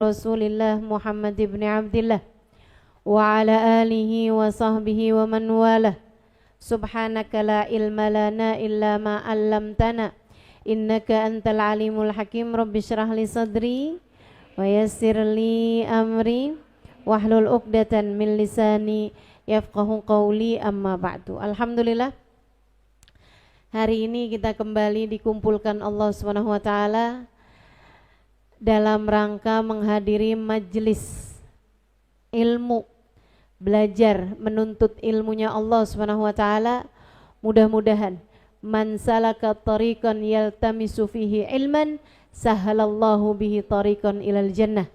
Rasulillah Muhammad ibn Abdillah wa ala alihi wa sahbihi wa man walah. Subhanaka la ilma lana illa ma 'allamtana innaka antal alimul hakim. Rabbi shrah li sadri wa yassir li amri wahlul 'uqdatan min lisani yafqahu qawli, amma ba'du. Alhamdulillah, hari ini kita kembali dikumpulkan Allah Subhanahu wa taala dalam rangka menghadiri majelis ilmu, belajar menuntut ilmunya Allah Subhanahu wa taala. Mudah-mudahan man salaka tariqan yaltamisu fihi ilman sahalallahu bihi tariqan ilal jannah.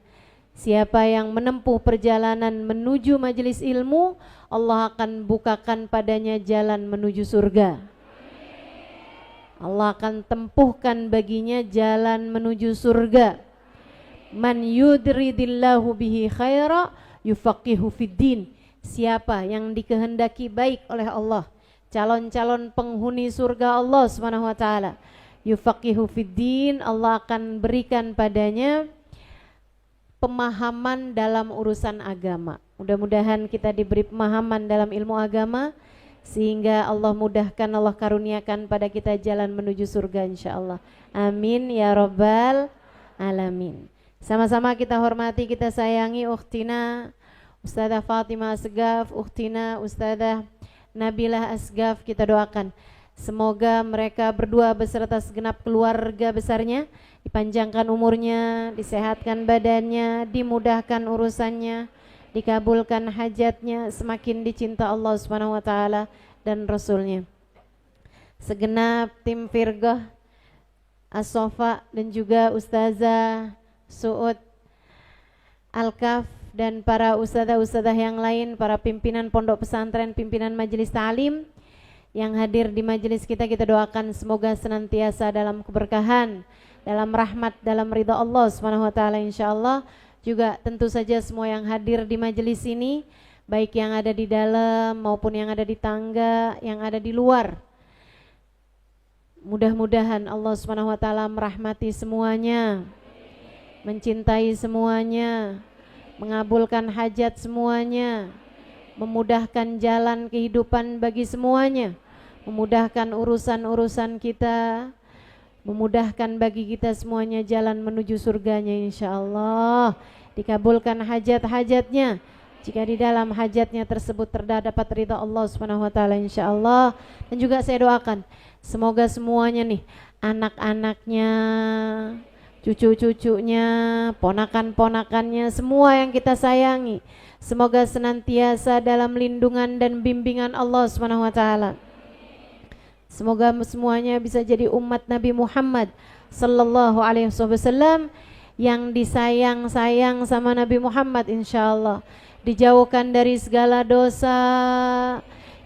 Siapa yang menempuh perjalanan menuju majelis ilmu, Allah akan bukakan padanya jalan menuju surga. Allah akan tempuhkan baginya jalan menuju surga. Man yudridillahu bihi khaira yufaqihu fiddin. Siapa yang dikehendaki baik oleh Allah, calon-calon penghuni surga Allah Subhanahu wa taala, yufaqihu fiddin, Allah akan berikan padanya pemahaman dalam urusan agama. Mudah-mudahan kita diberi pemahaman dalam ilmu agama sehingga Allah mudahkan, Allah karuniakan pada kita jalan menuju surga insyaallah. Amin ya rabbal alamin. Sama-sama kita hormati, kita sayangi ukhtina Ustadzah Fatimah Asgaf, ukhtina Ustadzah Nabilah Asgaf. Kita doakan semoga mereka berdua beserta segenap keluarga besarnya dipanjangkan umurnya, disehatkan badannya, dimudahkan urusannya, dikabulkan hajatnya, semakin dicinta Allah Subhanahu wa taala dan Rasulnya. Segenap tim Firqah As-Sofa dan juga Ustazah Su'ud Al-Kaf dan para ustadzah-ustadzah yang lain, para pimpinan pondok pesantren, pimpinan majelis ta'lim yang hadir di majelis kita doakan semoga senantiasa dalam keberkahan, dalam rahmat, dalam ridha Allah Subhanahu wa taala insyaallah. Juga tentu saja semua yang hadir di majelis ini, baik yang ada di dalam maupun yang ada di tangga, yang ada di luar, mudah-mudahan Allah Subhanahu wa taala merahmati semuanya, mencintai semuanya, mengabulkan hajat semuanya, memudahkan jalan kehidupan bagi semuanya, memudahkan urusan-urusan kita, memudahkan bagi kita semuanya jalan menuju surganya insyaallah. Dikabulkan hajat-hajatnya jika di dalam hajatnya tersebut terdapat ridha Allah Subhanahu wa taala insyaallah. Dan juga saya doakan semoga semuanya nih, anak-anaknya, cucu-cucunya, ponakan-ponakannya, semua yang kita sayangi, semoga senantiasa dalam lindungan dan bimbingan Allah Subhanahu wa taala. Semoga semuanya bisa jadi umat Nabi Muhammad sallallahu alaihi wasallam yang disayang-sayang sama Nabi Muhammad insyaallah. Dijauhkan dari segala dosa,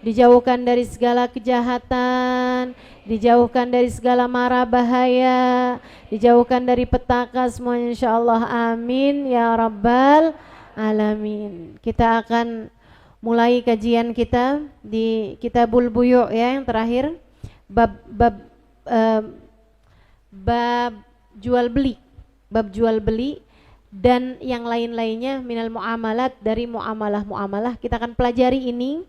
dijauhkan dari segala kejahatan, dijauhkan dari segala mara bahaya, dijauhkan dari petaka semuanya insyaallah. Amin ya rabbal alamin. Kita akan mulai kajian kita di Kitabul Buyu' ya, yang terakhir bab jual beli, bab jual beli dan yang lain-lainnya minal muamalat, dari muamalah kita akan pelajari ini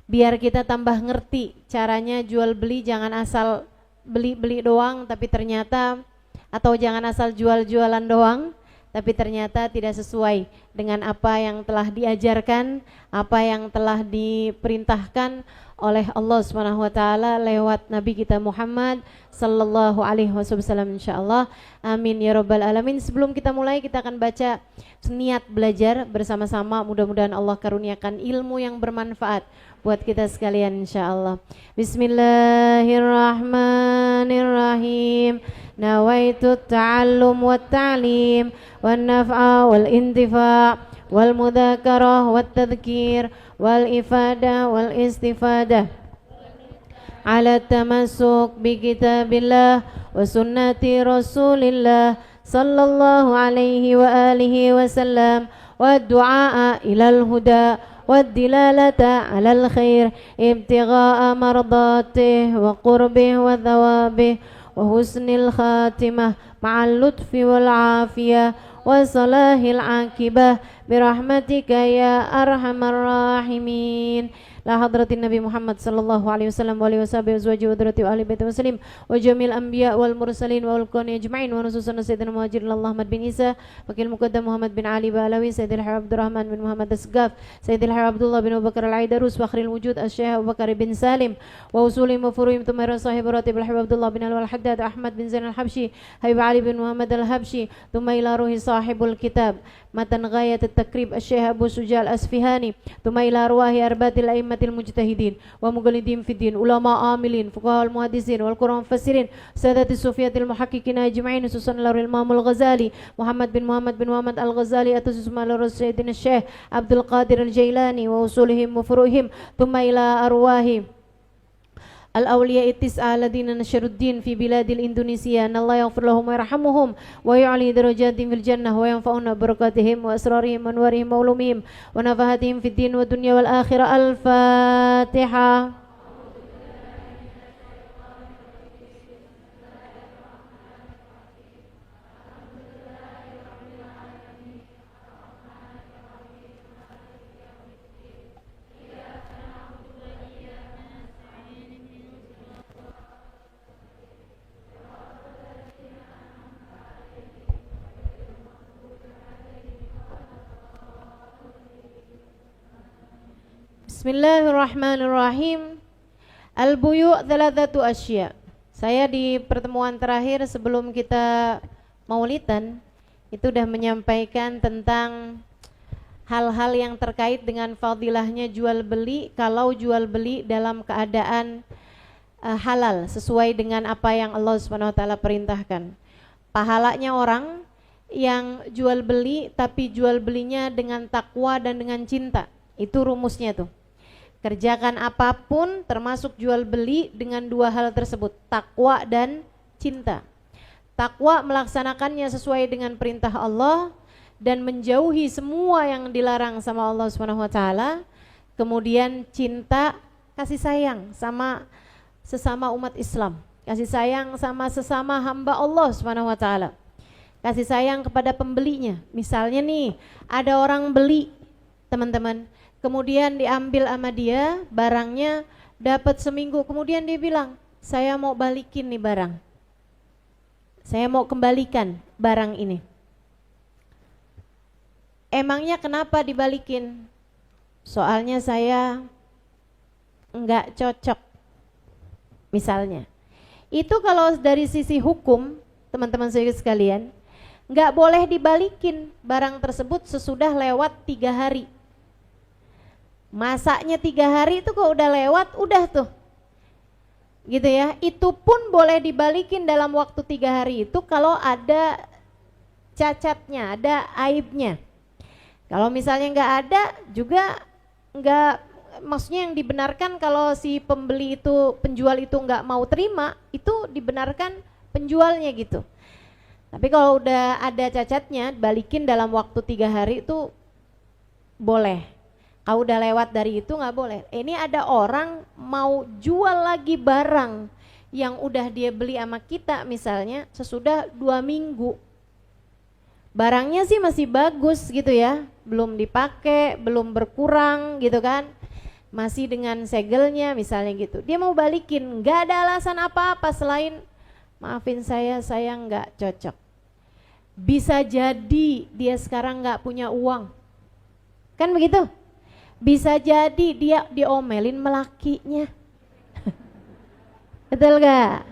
biar kita tambah ngerti caranya jual beli. Jangan asal beli-beli doang tapi ternyata, atau jangan asal jual-jualan doang tapi ternyata tidak sesuai dengan apa yang telah diajarkan, apa yang telah diperintahkan oleh Allah Subhanahu wa taala lewat Nabi kita Muhammad sallallahu alaihi wasallam insyaallah. Amin ya rabbal alamin. Sebelum kita mulai, kita akan baca niat belajar bersama-sama. Mudah-mudahan Allah karuniakan ilmu yang bermanfaat buat kita sekalian insyaallah. Bismillahirrahmanirrahim. Nawaitu ta'allum wa ta'lim wa naf'a wal intifa' wal mudzakarah wat tadhkir wal ifadah wal istifadah ala tamassuk bi kitabillah wa sunnati rasulillah sallallahu alaihi wa alihi wasallam wa du'a ilal huda wa dilalata alal khair ibtigha'a mardatih wa qurbih wa thawabih wa husnil khatimah ma'al lutfi wal afiyah وصلاح العاقبة برحمتك يا أرحم الراحمين. لا حضرة النبي محمد صلى الله عليه وسلم وآله وصحبه وأزواجه وذريته وأهل بيته وسلم وجميع الأنبياء والمرسلين والكون أجمعين ونصوصنا سيدنا المهاجر الله محمد بن عيسى وكيل المقدم محمد بن علي بعلوي سيد الحبيب عبد الرحمن بن محمد السقاف سيد الحبيب عبد الله بن أبو بكر العيدروس فخر الوجود الشيخ أبو بكر بن سالم ووصولهم وفروعهم ثم صاحب راتب الحبيب عبد الله بن الوالد الحداد أحمد بن زين الحبشي حبيب علي بن محمد الحبشي ثم إلى روح صاحب الكتاب متن غاية التقريب الشيخ أبو سجال الأسفهاني ثم إلى أرواح أرباب الأئمة المجتهدين ومقلدين في الدين علماء عاملين فقهاء المحدثين والقرآن مفسرين سادة الصوفية المحققين أجمعين خصوصا الإمام الغزالي محمد بن محمد الغزالي أتوسس مال سيدنا الشيخ عبد القادر الجيلاني ووصولهم وفروعهم ثم إلى أرواح الأولياء التسعة الذين نشروا الدين في بلاد الإندونيسيا أن الله يغفر لهم ويرحمهم ويعلي درجاتهم في الجنة وينفعنا بركاتهم وأسرارهم وأنوارهم وعلومهم ونفحاتهم في الدين والدنيا والآخرة. الفاتحة. Bismillahirrahmanirrahim. Al-buyu' thalathatu asya. Saya di pertemuan terakhir sebelum kita maulidan itu sudah menyampaikan tentang hal-hal yang terkait dengan fadilahnya jual beli kalau jual beli dalam keadaan halal sesuai dengan apa yang Allah Subhanahu wa taala perintahkan. Pahalanya orang yang jual beli tapi jual belinya dengan takwa dan dengan cinta. Itu rumusnya tuh. Kerjakan apapun termasuk jual beli dengan dua hal tersebut, takwa dan cinta. Takwa melaksanakannya sesuai dengan perintah Allah dan menjauhi semua yang dilarang sama Allah Subhanahu wa taala. Kemudian cinta, kasih sayang sama sesama umat Islam, kasih sayang sama sesama hamba Allah Subhanahu wa taala. Kasih sayang kepada pembelinya. Misalnya nih, ada orang beli, teman-teman, kemudian diambil sama dia barangnya, dapat seminggu, kemudian dia bilang, saya mau balikin nih barang, saya mau kembalikan barang ini. Emangnya kenapa dibalikin? Soalnya saya enggak cocok misalnya. Itu kalau dari sisi hukum, teman-teman sekalian, enggak boleh dibalikin barang tersebut sesudah lewat 3 hari. Masaknya 3 hari itu kok udah lewat, udah tuh gitu ya. Itu pun boleh dibalikin dalam waktu 3 hari itu kalau ada cacatnya, ada aibnya. Kalau misalnya nggak ada juga nggak, maksudnya yang dibenarkan kalau si pembeli itu, penjual itu nggak mau terima, itu dibenarkan penjualnya gitu. Tapi kalau udah ada cacatnya, balikin dalam waktu 3 hari itu boleh. Kalau udah lewat dari itu nggak boleh. Ini ada orang mau jual lagi barang yang udah dia beli sama kita misalnya sesudah 2 minggu. Barangnya sih masih bagus gitu ya, belum dipakai, belum berkurang gitu kan, masih dengan segelnya misalnya gitu. Dia mau balikin, nggak ada alasan apa-apa selain maafin saya nggak cocok. Bisa jadi dia sekarang nggak punya uang, kan begitu? Bisa jadi dia diomelin melakinya. Betul gak?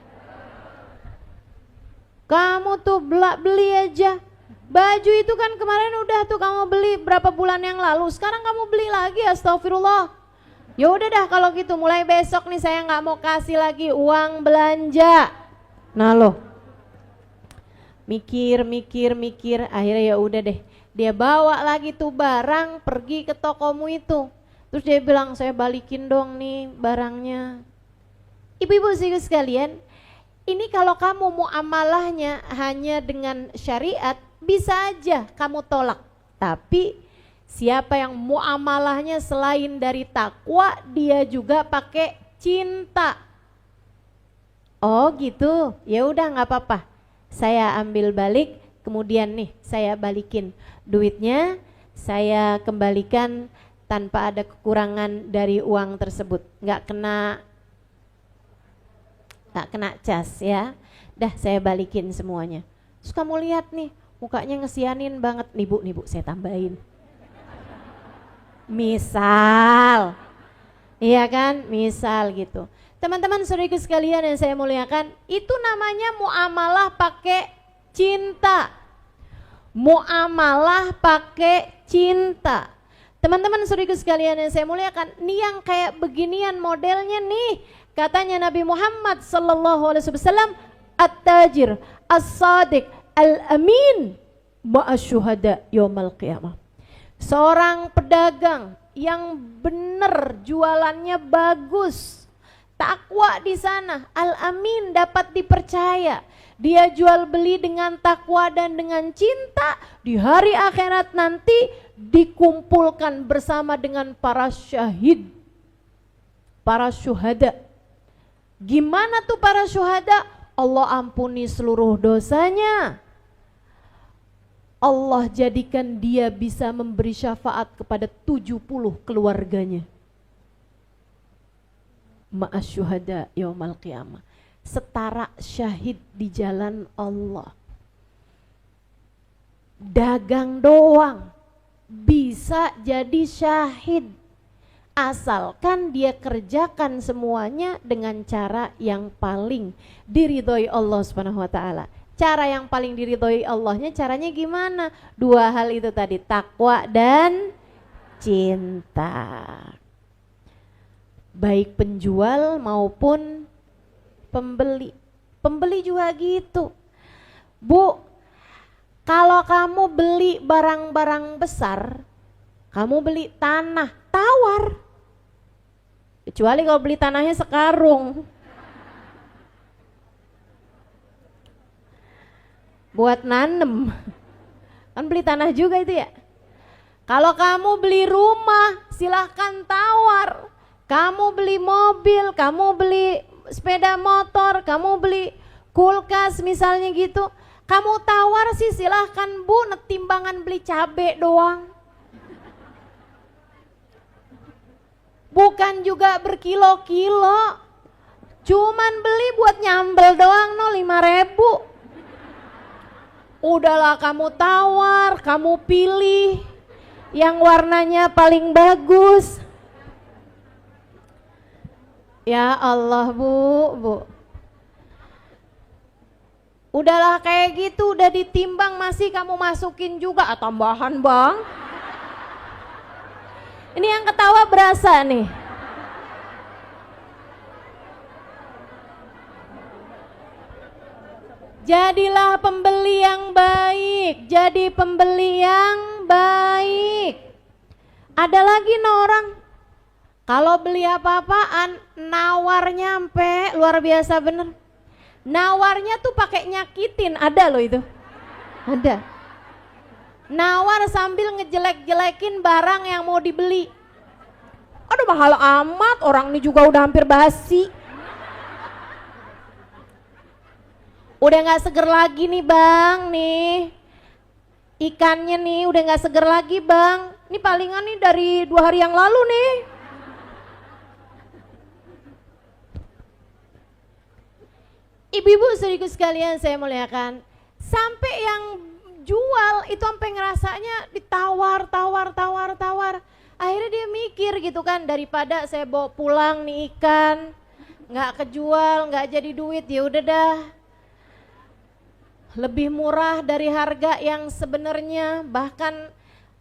Kamu tuh beli aja baju itu kan kemarin udah tuh kamu beli berapa bulan yang lalu, sekarang kamu beli lagi, astagfirullah. Ya udah dah kalau gitu, mulai besok nih saya nggak mau kasih lagi uang belanja. Nah loh, mikir, akhirnya ya udah deh. Dia bawa lagi tuh barang pergi ke tokomu itu. Terus dia bilang, saya balikin dong nih barangnya. Ibu-ibu sekalian, ini kalau kamu muamalahnya hanya dengan syariat, bisa aja kamu tolak. Tapi siapa yang muamalahnya selain dari takwa, dia juga pakai cinta. Oh gitu, ya udah nggak apa-apa. Saya ambil balik, kemudian nih saya balikin duitnya, saya kembalikan tanpa ada kekurangan dari uang tersebut, nggak kena cas ya. Dah saya balikin semuanya. Terus kamu lihat nih, mukanya ngesianin banget. Nih bu, saya tambahin. Misal, iya kan? Misal gitu. Teman-teman saudaraku sekalian yang saya muliakan, itu namanya muamalah pakai cinta. Muamalah pakai cinta. Teman-teman saudaraku sekalian yang saya muliakan, nih yang kayak beginian modelnya nih, katanya Nabi Muhammad sallallahu alaihi wasallam, at-tajir as-sadiq al-amin ma'asyuhada yaumal qiyamah. Seorang pedagang yang benar jualannya bagus, takwa di sana, al-amin dapat dipercaya. Dia jual beli dengan takwa dan dengan cinta, di hari akhirat nanti dikumpulkan bersama dengan para syahid, para syuhada. Gimana tuh para syuhada? Allah ampuni seluruh dosanya. Allah jadikan dia bisa memberi syafaat kepada 70 keluarganya. Ma'asyuhada yaumal qiyamah. Setara syahid di jalan Allah. Dagang doang bisa jadi syahid, asalkan dia kerjakan semuanya dengan cara yang paling diridhoi Allah Subhanahu wa taala. Cara yang paling diridhoi Allahnya caranya gimana? Dua hal itu tadi, takwa dan cinta. Baik penjual maupun pembeli. Pembeli juga gitu. Bu, kalau kamu beli barang-barang besar, kamu beli tanah, tawar. Kecuali kalau beli tanahnya sekarung. Buat nanem. Kan beli tanah juga itu ya. Kalau kamu beli rumah, silahkan tawar. Kamu beli mobil, kamu beli sepeda motor, kamu beli kulkas misalnya gitu. Kamu tawar sih silahkan bu, timbangan beli cabe doang. Bukan juga berkilo-kilo. Cuman beli buat nyambel doang 5.000. Udahlah kamu tawar, kamu pilih yang warnanya paling bagus. Ya Allah bu. Udahlah kayak gitu, udah ditimbang masih kamu masukin juga tambahan bang. Ini yang ketawa berasa nih. Jadilah pembeli yang baik, jadi pembeli yang baik. Ada lagi orang, kalau beli apa-apaan, nawarnya sampai luar biasa bener. Nawarnya tuh pakai nyakitin, ada loh itu. Ada. Nawar sambil ngejelek-jelekin barang yang mau dibeli. Aduh mahal amat, orang ini juga udah hampir basi. Udah gak seger lagi nih bang, nih ikannya nih udah gak seger lagi bang. Ini palingan nih dari 2 hari yang lalu nih. Ibu-ibu saudaraku sekalian saya muliakan, sampai yang jual itu sampai ngerasanya ditawar. Akhirnya dia mikir gitu kan, daripada saya bawa pulang nih ikan, gak kejual, gak jadi duit, ya udah dah. Lebih murah dari harga yang sebenarnya, bahkan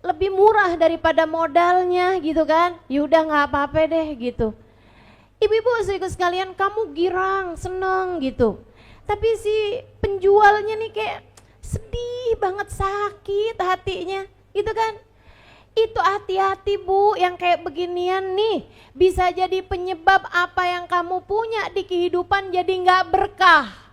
lebih murah daripada modalnya gitu kan. Yaudah nggak apa-apa deh gitu. Ibu-ibu saudaraku sekalian, kamu girang, seneng gitu. Tapi si penjualnya nih kayak sedih banget, sakit hatinya gitu kan. Itu hati-hati bu, yang kayak beginian nih bisa jadi penyebab apa yang kamu punya di kehidupan jadi nggak berkah.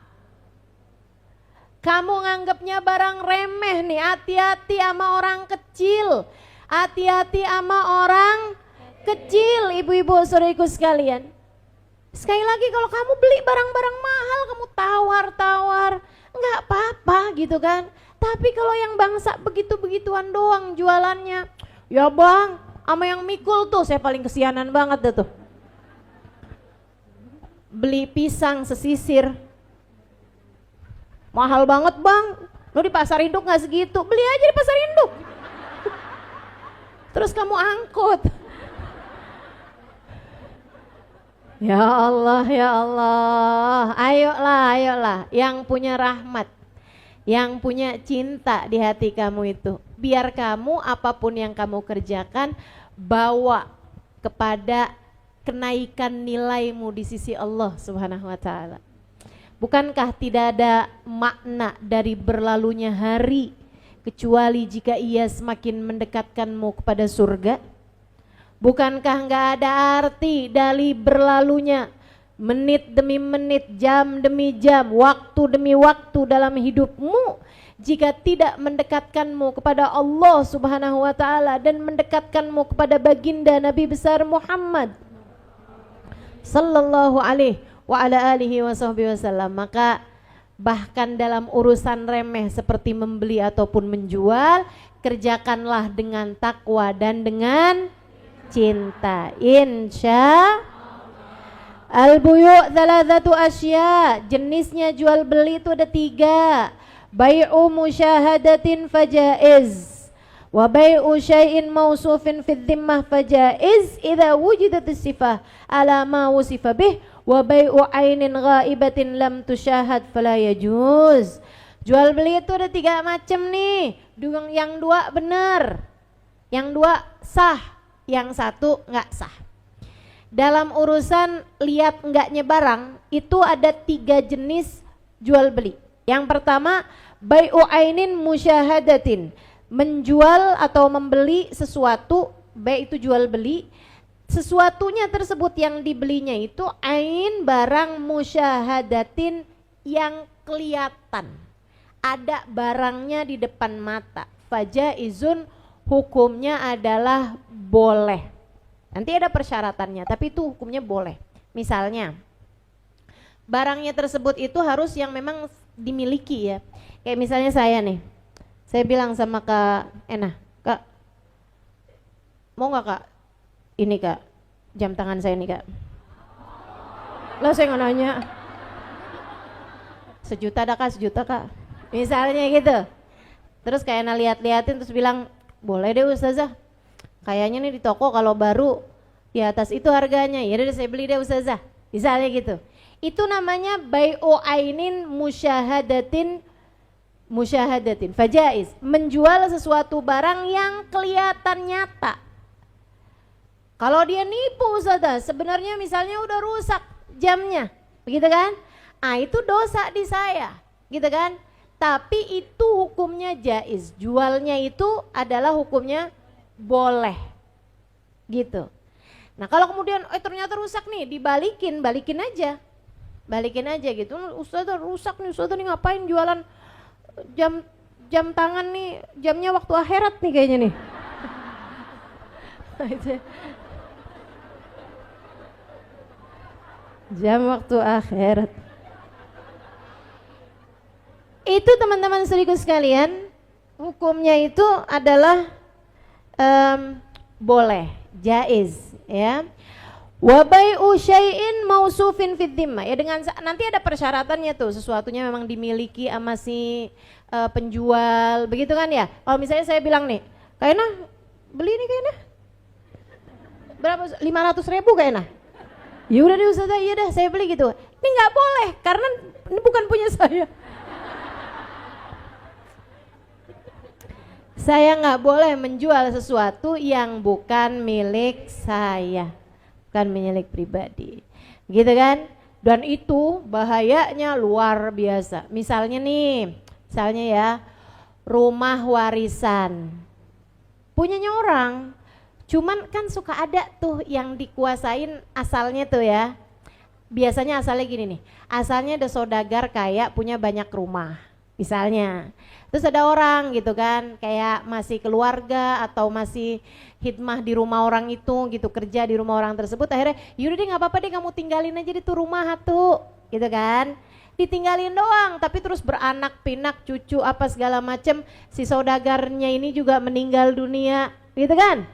Kamu nganggapnya barang remeh nih, hati-hati sama orang kecil. Hati-hati sama orang kecil, ibu-ibu saudaraku sekalian. Sekali lagi kalau kamu beli barang-barang mahal, kamu tawar-tawar, enggak apa-apa gitu kan. Tapi kalau yang bangsa begitu-begituan doang jualannya, ya bang, sama yang mikul tuh saya paling kesianan banget dah tuh. Beli pisang sesisir, mahal banget bang, lu di pasar induk gak segitu, beli aja di pasar induk. Terus kamu angkut. Ya Allah, ya Allah, ayolah, yang punya rahmat, yang punya cinta di hati kamu itu, biar kamu apapun yang kamu kerjakan bawa kepada kenaikan nilaimu di sisi Allah Subhanahu wa taala. Bukankah tidak ada makna dari berlalunya hari kecuali jika ia semakin mendekatkanmu kepada surga? Bukankah enggak ada arti dari berlalunya menit demi menit, jam demi jam, waktu demi waktu dalam hidupmu jika tidak mendekatkanmu kepada Allah Subhanahu wa taala dan mendekatkanmu kepada baginda Nabi besar Muhammad sallallahu alaihi wa ala alihi wasallam. Maka bahkan dalam urusan remeh seperti membeli ataupun menjual, kerjakanlah dengan takwa dan dengan cinta. Insya al-buyu' thalathatu asya, jenisnya jual beli itu ada 3. Bai'u musyahadatin fajaiz, wa bai'u syai'in mausufin fi dhimmah fajaiz idza wujidat as-sifah ala ma wusifa bih, wa bai'u ainin ghaibatin lam tusyahad fala yajuz. Jual beli itu ada 3 macam nih. Yang 2 benar, yang 2 sah, yang 1 enggak sah. Dalam urusan lihat enggaknya barang itu ada 3 jenis jual beli. Yang pertama, bai'u ainin musyahadatin, menjual atau membeli sesuatu, baik itu jual beli, sesuatunya tersebut yang dibelinya itu ain barang musyahadatin yang kelihatan, ada barangnya di depan mata. Fajaizun, hukumnya adalah boleh. Nanti ada persyaratannya, tapi itu hukumnya boleh. Misalnya, barangnya tersebut itu harus yang memang dimiliki ya. Kayak misalnya saya nih, saya bilang sama Kak Ena, Kak, mau gak Kak, ini Kak, jam tangan saya nih Kak. Lah saya nggak nanya, 1 juta dah Kak, 1 juta Kak. Misalnya gitu. Terus kayak Ena lihat-liatin terus bilang, boleh deh Ustazah, kayaknya nih di toko kalau baru di atas itu harganya, ya udah saya beli deh Ustazah. Misalnya gitu. Itu namanya bai'u ainin musyahadatin fajaiz, menjual sesuatu barang yang kelihatan nyata. Kalau dia nipu Ustazah, sebenarnya misalnya udah rusak jamnya, begitu kan? Ah itu dosa di saya, gitu kan? Tapi itu hukumnya jaiz, jualnya itu adalah hukumnya boleh, gitu. Nah kalau kemudian ternyata rusak nih, balikin aja gitu. Ustazah rusak nih, Ustazah nih ngapain jualan jam tangan nih, jamnya waktu akhirat nih kayaknya nih. Jam waktu akhirat. Itu teman-teman saudaraku sekalian, hukumnya itu adalah boleh, jaiz ya. Wa bai'u syai'in mausufin fid dhimmah, ya dengan nanti ada persyaratannya tuh, sesuatunya memang dimiliki sama si penjual, begitu kan ya. Kalau misalnya saya bilang nih, Kaina beli nih Kaina, berapa? 500.000 Kaina. Ya udah deh Ustazah, iya dah saya beli gitu. Ini nggak boleh karena ini bukan punya saya. Saya nggak boleh menjual sesuatu yang bukan milik saya, bukan milik pribadi, gitu kan? Dan itu bahayanya luar biasa. Misalnya ya rumah warisan punyanya orang, cuman kan suka ada tuh yang dikuasain asalnya tuh ya. Biasanya asalnya gini nih, asalnya ada saudagar kaya punya banyak rumah misalnya. Terus ada orang gitu kan, kayak masih keluarga atau masih khidmah di rumah orang itu gitu, kerja di rumah orang tersebut, akhirnya yaudah deh nggak apa-apa deh kamu tinggalin aja di tuh rumah tuh, gitu kan. ditinggalin doang, tapi terus beranak pinak, cucu apa segala macem. Si saudagarnya ini juga meninggal dunia, gitu kan.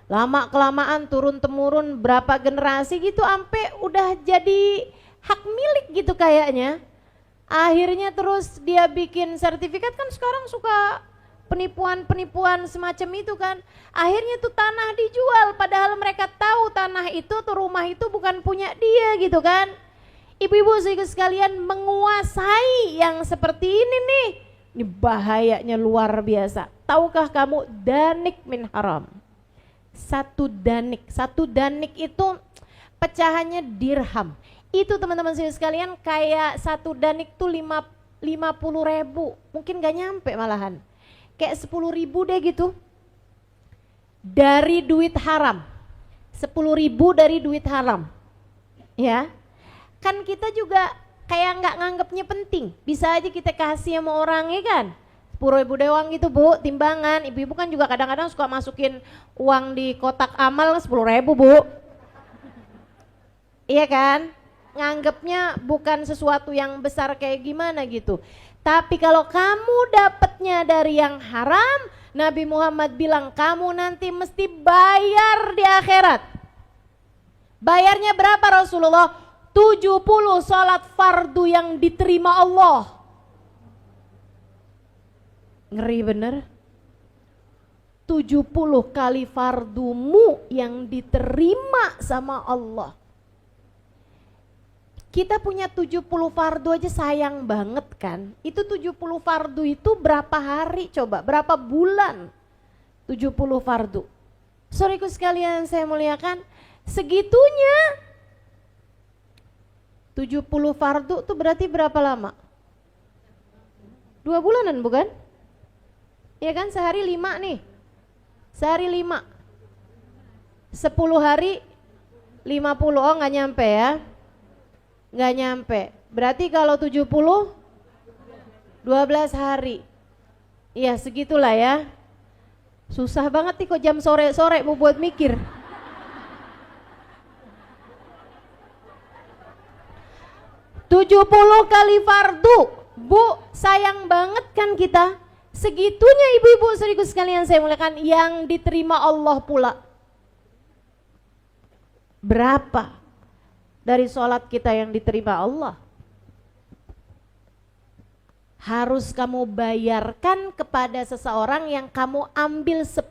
Lama kelamaan turun temurun berapa generasi gitu, sampai udah jadi hak milik gitu kayaknya. Akhirnya terus dia bikin sertifikat, kan sekarang suka penipuan-penipuan semacam itu kan. Akhirnya tuh tanah dijual, padahal mereka tahu tanah itu tuh rumah itu bukan punya dia gitu kan. Ibu-ibu sekalian, menguasai yang seperti ini nih, ini bahayanya luar biasa. Tahukah kamu danik min haram? Satu danik itu pecahannya dirham. Itu teman-teman sekalian kayak satu danik tuh 50.000, mungkin gak nyampe malahan. Kayak 10.000 deh gitu. Dari duit haram. 10.000 dari duit haram. Ya. Kan kita juga kayak nggak nganggapnya penting, bisa aja kita kasih sama orang ya kan, 10.000 doang gitu Bu, timbangan. Ibu-ibu kan juga kadang-kadang suka masukin uang di kotak amal 10.000 Bu, iya kan, nganggapnya bukan sesuatu yang besar kayak gimana gitu. Tapi kalau kamu dapatnya dari yang haram, Nabi Muhammad bilang kamu nanti mesti bayar di akhirat. Bayarnya berapa Rasulullah? 70 sholat fardu yang diterima Allah. Ngeri bener. 70 kali fardumu yang diterima sama Allah. Kita punya 70 fardu aja sayang banget kan. Itu 70 fardu itu berapa hari coba, berapa bulan 70 fardu. Saudaraku sekalian saya muliakan, segitunya 70 fardu itu berarti berapa lama? 2 bulanan bukan? Ya kan, sehari 5 nih. Sehari 5. 10 hari 50, oh gak nyampe ya. Gak nyampe. Berarti kalau 70 12 hari. Iya segitulah ya. Susah banget nih kok jam sore-sore mau buat mikir. 70 kali fardu, Bu, sayang banget kan kita. Segitunya ibu-ibu saudaraku sekalian saya muliakan, yang diterima Allah pula. Berapa dari sholat kita yang diterima Allah? Harus kamu bayarkan kepada seseorang yang kamu ambil 10.000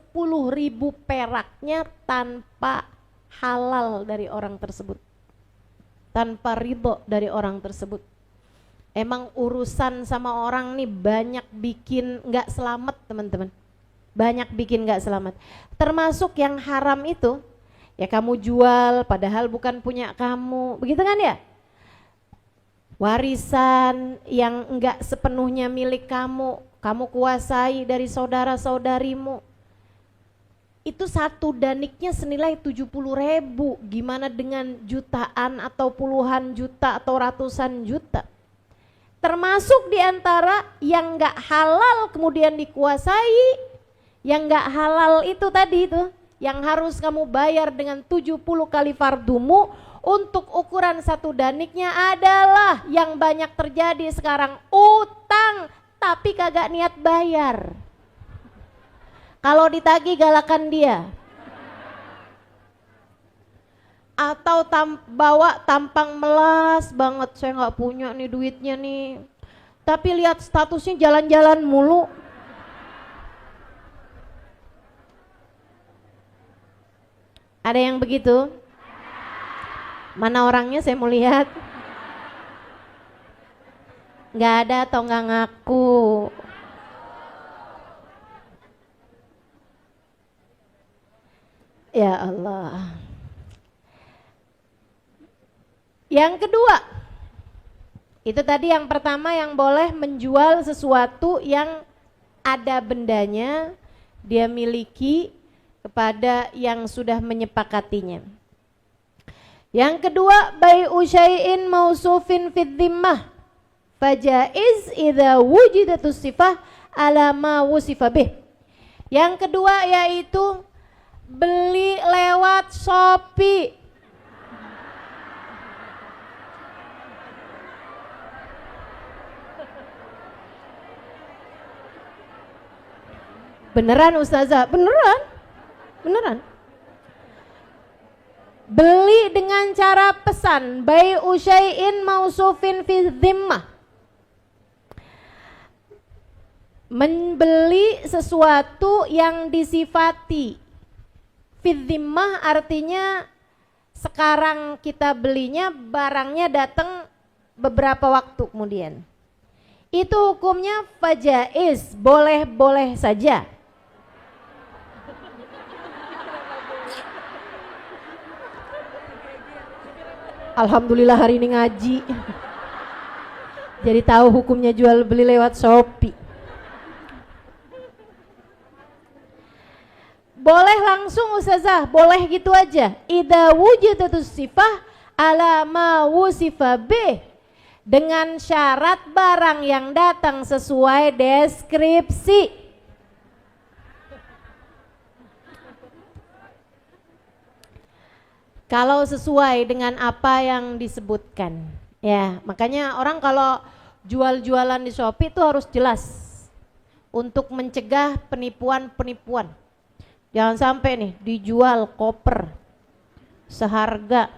peraknya tanpa halal dari orang tersebut, tanpa ridho dari orang tersebut. Emang urusan sama orang nih banyak bikin gak selamat teman-teman. Banyak bikin gak selamat. Termasuk yang haram itu, ya kamu jual padahal bukan punya kamu, begitu kan ya? Warisan yang enggak sepenuhnya milik kamu, kamu kuasai dari saudara-saudarimu. Itu satu daniknya senilai 70.000, gimana dengan jutaan atau puluhan juta atau ratusan juta. Termasuk diantara yang enggak halal kemudian dikuasai, yang enggak halal itu tadi itu, yang harus kamu bayar dengan 70 kali fardumu. Untuk ukuran satu daniknya adalah yang banyak terjadi sekarang, utang tapi kagak niat bayar. Kalau ditagih galakan dia. Atau bawa tampang melas banget, saya nggak punya nih duitnya nih. Tapi lihat statusnya jalan-jalan mulu. Ada yang begitu? Mana orangnya saya mau lihat. Nggak ada atau nggak ngaku. Ya Allah. Yang kedua, itu tadi yang pertama, yang boleh menjual sesuatu yang ada bendanya, dia miliki kepada yang sudah menyepakatinya. Yang kedua, bai'u syai'in mausufin fid dhimmah fajaiz idza wujidatus sifah ala ma wusifa bih. Yang kedua yaitu beli lewat Shopee. Beneran Ustazah, beneran. Beneran. Beli dengan cara pesan, bai'u syai'in mausufin fi dhimmah. Membeli sesuatu yang disifati. Fi dhimmah artinya sekarang kita belinya, barangnya datang beberapa waktu kemudian. Itu hukumnya fajaiz, boleh-boleh saja. Alhamdulillah hari ini ngaji. Jadi tahu hukumnya jual beli lewat Shopee. Boleh langsung Ustazah, boleh gitu aja. Idza wujidatus sifah ala ma wusifa bih. Dengan syarat barang yang datang sesuai deskripsi. Kalau sesuai dengan apa yang disebutkan, ya makanya orang kalau jual-jualan di Shopee itu harus jelas untuk mencegah penipuan-penipuan. Jangan sampai nih dijual koper seharga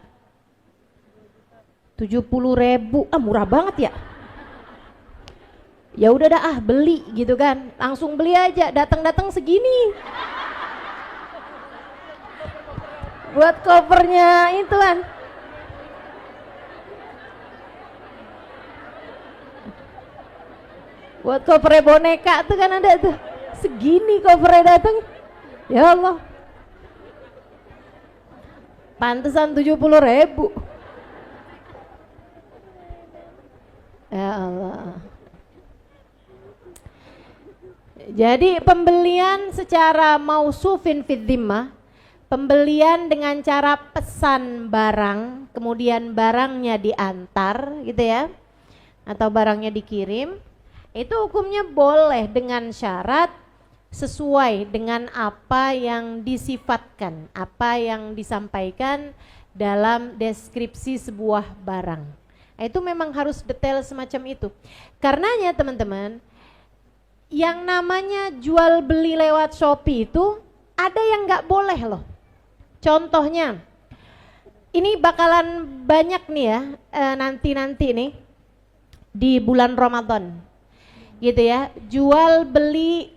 70.000, murah banget ya. Ya udah dah beli gitu kan, langsung beli aja, datang-datang segini. Buat kopernya itu kan. Buat kopernya boneka tuh kan ada tuh. Segini kopernya datang. Ya Allah. Pantesan 70.000. Ya Allah. Jadi pembelian secara mausufin fid dhimmah, pembelian dengan cara pesan barang, kemudian barangnya diantar gitu ya, atau barangnya dikirim, itu hukumnya boleh dengan syarat sesuai dengan apa yang disifatkan, apa yang disampaikan dalam deskripsi sebuah barang. Itu memang harus detail semacam itu. Karenanya teman-teman, yang namanya jual beli lewat Shopee itu ada yang nggak boleh loh. Contohnya, ini bakalan banyak nih ya nanti nih di bulan Ramadan, gitu ya, jual beli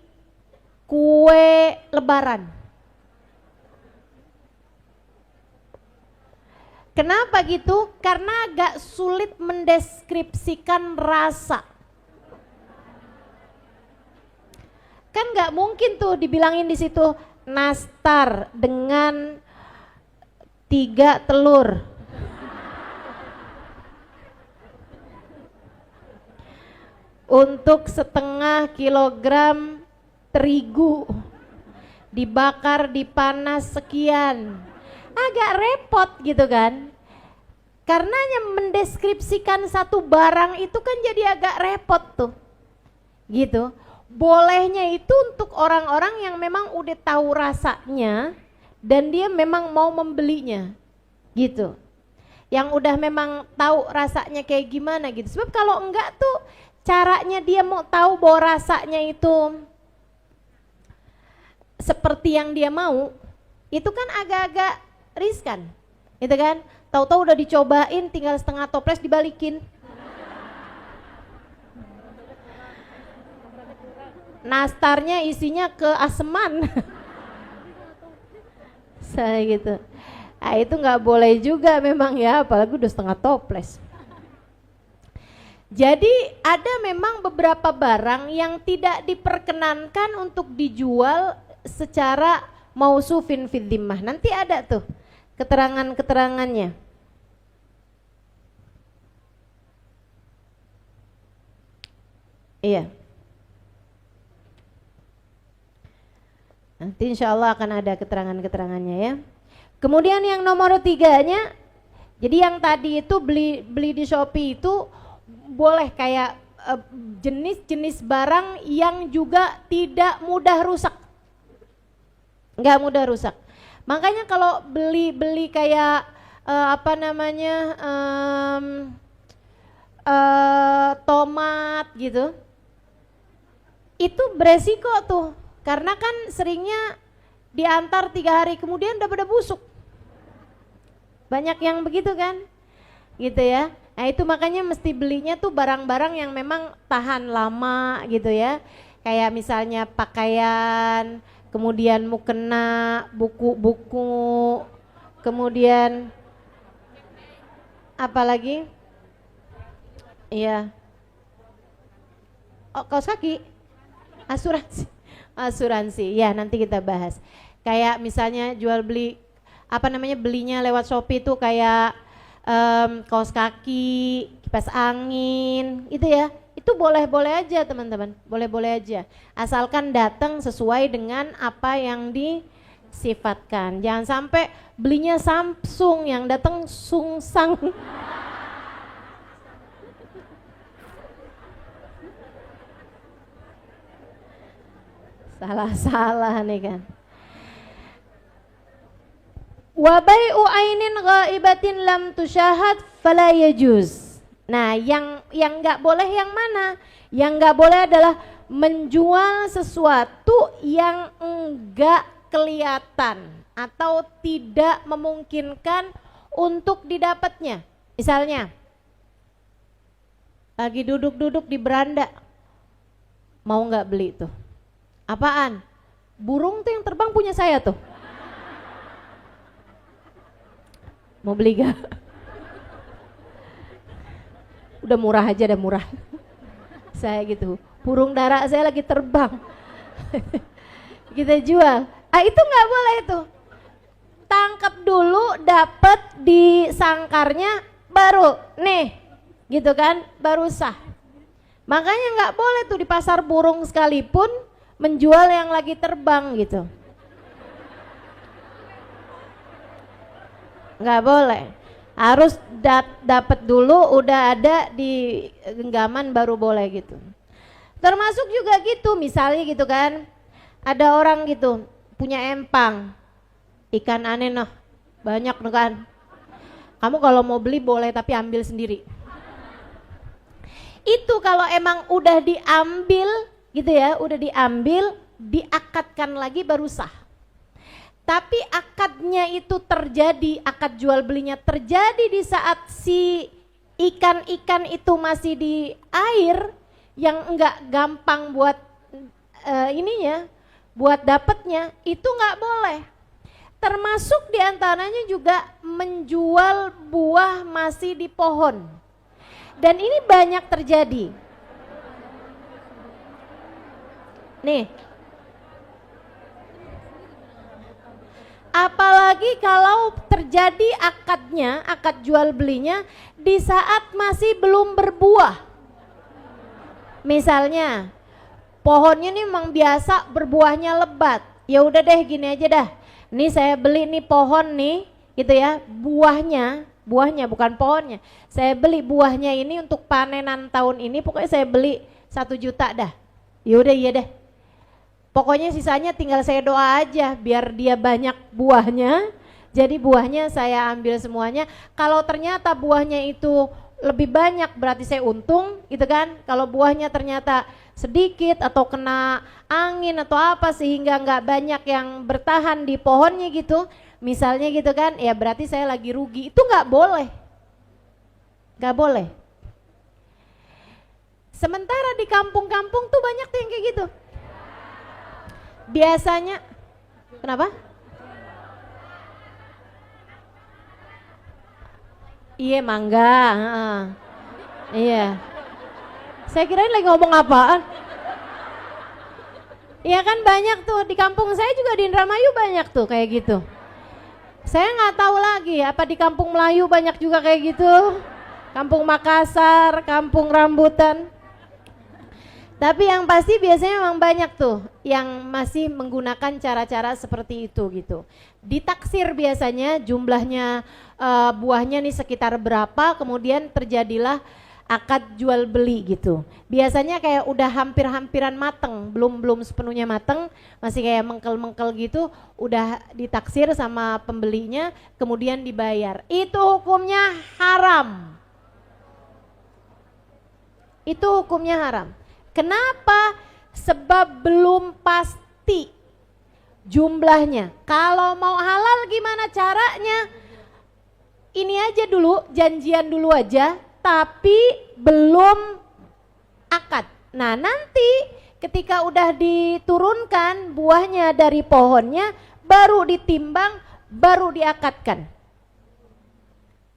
kue Lebaran. Kenapa gitu? Karena agak sulit mendeskripsikan rasa. Kan nggak mungkin tuh dibilangin di situ nastar dengan 3 telur. Untuk 1/2 kilogram terigu dibakar di panas sekian. Agak repot gitu kan. Karenanya mendeskripsikan satu barang itu kan jadi agak repot tuh. Gitu. Bolehnya itu untuk orang-orang yang memang udah tahu rasanya dan dia memang mau membelinya gitu, yang udah memang tahu rasanya kayak gimana gitu. Sebab kalau enggak tuh caranya dia mau tahu bahwa rasanya itu seperti yang dia mau, itu kan agak-agak riskan gitu kan. Tahu-tahu udah dicobain tinggal setengah toples dibalikin, nastarnya isinya keaseman. Saya gitu. Nah, itu nggak boleh juga memang ya, apalagi udah setengah toples. Jadi ada memang beberapa barang yang tidak diperkenankan untuk dijual secara mausufin fid dhimmah. Nanti ada tuh keterangan-keterangannya. Iya. Nanti insya Allah akan ada keterangan-keterangannya ya. Kemudian yang nomor 3-nya, jadi yang tadi itu beli di Shopee itu boleh kayak jenis-jenis barang yang juga tidak mudah rusak, nggak mudah rusak. Makanya kalau beli kayak tomat gitu, itu beresiko tuh Karena kan seringnya diantar 3 hari kemudian udah pada busuk. Banyak yang begitu kan, gitu ya. Nah itu makanya mesti belinya tuh barang-barang yang memang tahan lama gitu ya. Kayak misalnya pakaian, kemudian mukena, buku-buku, kemudian apa lagi? Iya. Oh, kaos kaki, asuransi, asuransi. Ya nanti kita bahas. Kayak misalnya jual beli belinya lewat Shopee tuh kayak kaos kaki, kipas angin, itu ya. Itu boleh-boleh aja teman-teman, boleh-boleh aja. Asalkan datang sesuai dengan apa yang disifatkan. Jangan sampai belinya Samsung yang datang Sungsang. Salah-salah nih kan. Wa bai'u ainin ghaibatin lam tusyahad fala yajuz. Nah, yang enggak boleh yang mana? Yang enggak boleh adalah menjual sesuatu yang enggak kelihatan atau tidak memungkinkan untuk didapatnya. Misalnya, lagi duduk-duduk di beranda, mau enggak beli tuh? Apaan? Burung tuh yang terbang punya saya tuh. Mau beli gak? Udah murah aja, udah murah. Saya gitu, burung dara saya lagi terbang. Kita jual. Ah itu nggak boleh tuh. Tangkap dulu, dapat di sangkarnya, baru nih, gitu kan, baru sah. Makanya nggak boleh tuh di pasar burung sekalipun menjual yang lagi terbang gitu. Nggak boleh, harus dapat dulu, udah ada di genggaman baru boleh gitu. Termasuk juga gitu, misalnya gitu kan, ada orang gitu punya empang ikan aneh noh, banyak noh kan. Kamu kalau mau beli boleh tapi ambil sendiri. Itu kalau emang udah diambil gitu ya, udah diambil, diakadkan lagi baru sah. Tapi akadnya itu terjadi, akad jual belinya terjadi di saat si ikan-ikan itu masih di air yang enggak gampang buat buat dapatnya, itu enggak boleh. Termasuk diantaranya juga menjual buah masih di pohon. Dan ini banyak terjadi. Nih, apalagi kalau terjadi akadnya, akad jual belinya di saat masih belum berbuah. Misalnya, pohonnya nih memang biasa berbuahnya lebat. Ya udah deh gini aja dah. Nih saya beli nih pohon nih, gitu ya, buahnya bukan pohonnya. Saya beli buahnya ini untuk panenan tahun ini, pokoknya saya beli 1 juta dah. Ya udah iya deh. Pokoknya sisanya tinggal saya doa aja biar dia banyak buahnya. Jadi buahnya saya ambil semuanya. Kalau ternyata buahnya itu lebih banyak berarti saya untung gitu kan. Kalau buahnya ternyata sedikit atau kena angin atau apa sehingga nggak banyak yang bertahan di pohonnya gitu, misalnya gitu kan, ya berarti saya lagi rugi. Itu nggak boleh, nggak boleh. Sementara di kampung-kampung tuh banyak tuh yang kayak gitu. Biasanya, kenapa? Iya mangga, iya. Saya kirain lagi ngomong apaan? Iya kan banyak tuh di kampung saya juga di Indramayu banyak tuh kayak gitu. Saya nggak tahu lagi apa di kampung Melayu banyak juga kayak gitu. Kampung Makassar, kampung rambutan. Tapi yang pasti biasanya memang banyak tuh yang masih menggunakan cara-cara seperti itu gitu. Ditaksir biasanya jumlahnya buahnya nih sekitar berapa, kemudian terjadilah akad jual beli gitu. Biasanya kayak udah hampir-hampiran mateng, belum sepenuhnya mateng, masih kayak mengkel-mengkel gitu, udah ditaksir sama pembelinya, kemudian dibayar. Itu hukumnya haram. Itu hukumnya haram. Kenapa? Sebab belum pasti pasti jumlahnya. Kalau mau halal gimana caranya? Ini aja dulu, janjian dulu aja, tapi belum akad. Nah nanti ketika udah diturunkan buahnya dari pohonnya, baru ditimbang, baru diakadkan.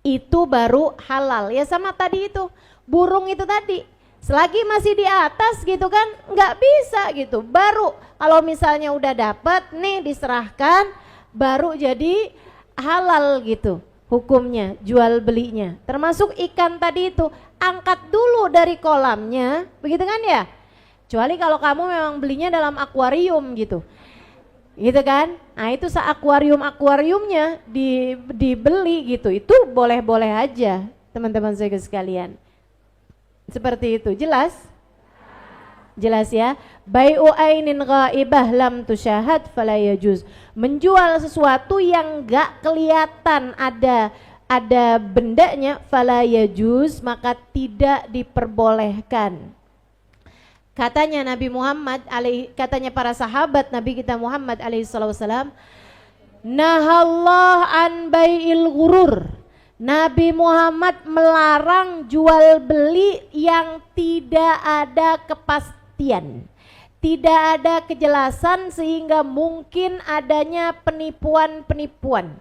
Itu baru halal. Ya sama tadi itu, burung itu tadi. Selagi masih di atas gitu kan, nggak bisa gitu. Baru kalau misalnya udah dapet nih diserahkan, baru jadi halal gitu hukumnya, jual belinya. Termasuk ikan tadi itu, angkat dulu dari kolamnya, begitu kan ya? Kecuali kalau kamu memang belinya dalam akuarium gitu. Gitu kan? Nah itu akuariumnya dibeli gitu, itu boleh-boleh aja teman-teman saya sekalian. Seperti itu, jelas? Jelas ya. Bai'u ainin ghaibah lam tusyahad fala yajuz. Menjual sesuatu yang enggak kelihatan ada bendanya, fala yajuz, maka tidak diperbolehkan. Katanya Nabi Muhammad katanya para sahabat Nabi kita Muhammad alaihi wasallam, nahallah an bai'il ghurur. Nabi Muhammad melarang jual beli yang tidak ada kepastian, tidak ada kejelasan sehingga mungkin adanya penipuan-penipuan.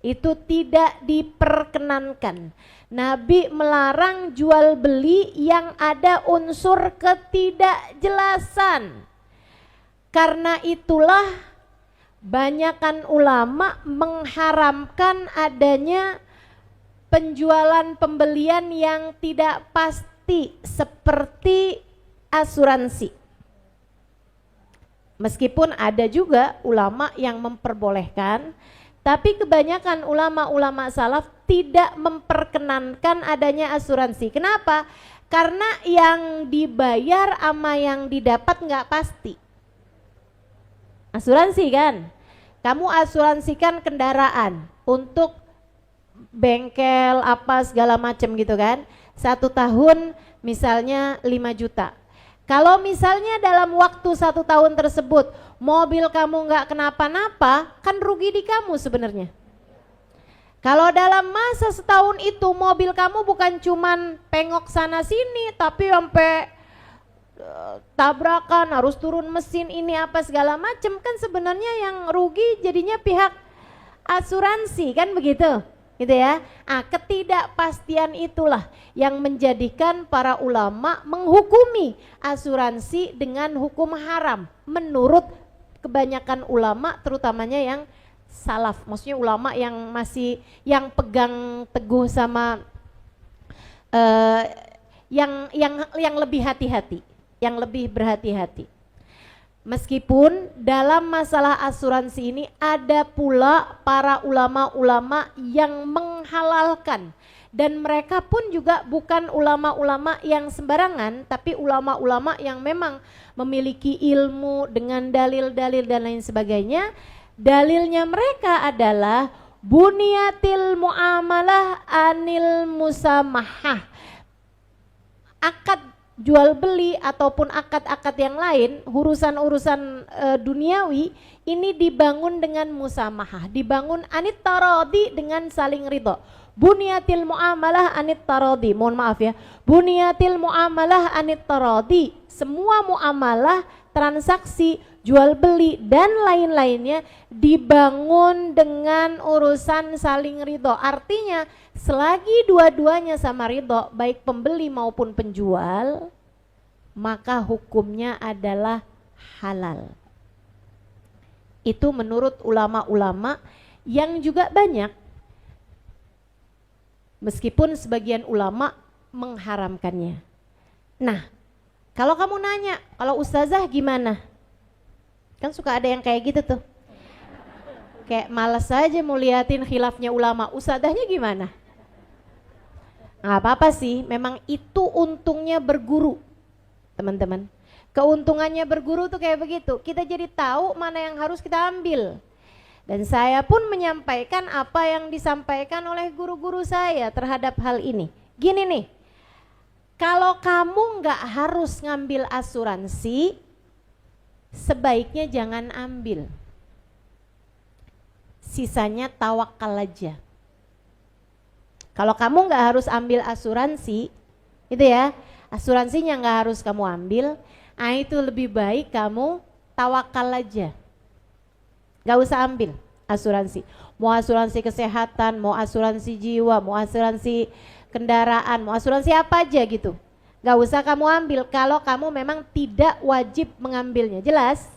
Itu tidak diperkenankan. Nabi melarang jual beli yang ada unsur ketidakjelasan. Karena itulah banyakan ulama mengharamkan adanya penjualan pembelian yang tidak pasti seperti asuransi. Meskipun ada juga ulama yang memperbolehkan, tapi kebanyakan ulama-ulama salaf tidak memperkenankan adanya asuransi. Kenapa? Karena yang dibayar sama yang didapat nggak pasti. Asuransi kan? Kamu asuransikan kendaraan untuk bengkel apa segala macam gitu kan, 1 tahun misalnya 5 juta. Kalau misalnya dalam waktu 1 tahun tersebut mobil kamu nggak kenapa-napa, kan rugi di kamu sebenarnya. Kalau dalam masa setahun itu mobil kamu bukan cuman pengok sana sini, tapi sampai tabrakan, harus turun mesin ini apa segala macam, kan sebenarnya yang rugi jadinya pihak asuransi kan begitu. Gitu ya. Ah, ketidakpastian itulah yang menjadikan para ulama menghukumi asuransi dengan hukum haram menurut kebanyakan ulama, terutamanya yang salaf, maksudnya ulama yang masih yang pegang teguh sama yang lebih hati-hati, yang lebih berhati-hati. Meskipun dalam masalah asuransi ini ada pula para ulama-ulama yang menghalalkan, dan mereka pun juga bukan ulama-ulama yang sembarangan, tapi ulama-ulama yang memang memiliki ilmu dengan dalil-dalil dan lain sebagainya. Dalilnya mereka adalah buniyatil muamalah anil musamahah. Akad jual beli ataupun akad-akad yang lain, urusan-urusan duniawi ini dibangun dengan musamahah, dibangun anit tarodi, dengan saling ridho. Buniyatil muamalah anit tarodi, mohon maaf ya, buniyatil muamalah anit tarodi, semua muamalah, transaksi, jual beli dan lain-lainnya dibangun dengan urusan saling ridho. Artinya selagi dua-duanya sama ridho, baik pembeli maupun penjual, maka hukumnya adalah halal. Itu menurut ulama-ulama yang juga banyak, meskipun sebagian ulama mengharamkannya. Nah, kalau kamu nanya, kalau ustazah gimana? Kan suka ada yang kayak gitu tuh, kayak malas aja mau liatin khilafnya ulama. Ustazahnya gimana? Nggak apa-apa sih, memang itu untungnya berguru teman-teman. Keuntungannya berguru tuh kayak begitu, kita jadi tahu mana yang harus kita ambil. Dan saya pun menyampaikan apa yang disampaikan oleh guru-guru saya terhadap hal ini. Gini nih, kalau kamu nggak harus ngambil asuransi, sebaiknya jangan ambil. Sisanya tawakal aja. Kalau kamu nggak harus ambil asuransi, itu ya, asuransinya nggak harus kamu ambil, itu lebih baik kamu tawakal aja. Nggak usah ambil asuransi. Mau asuransi kesehatan, mau asuransi jiwa, mau asuransi kendaraan, mau asuransi apa aja gitu. Nggak usah kamu ambil kalau kamu memang tidak wajib mengambilnya. Jelas?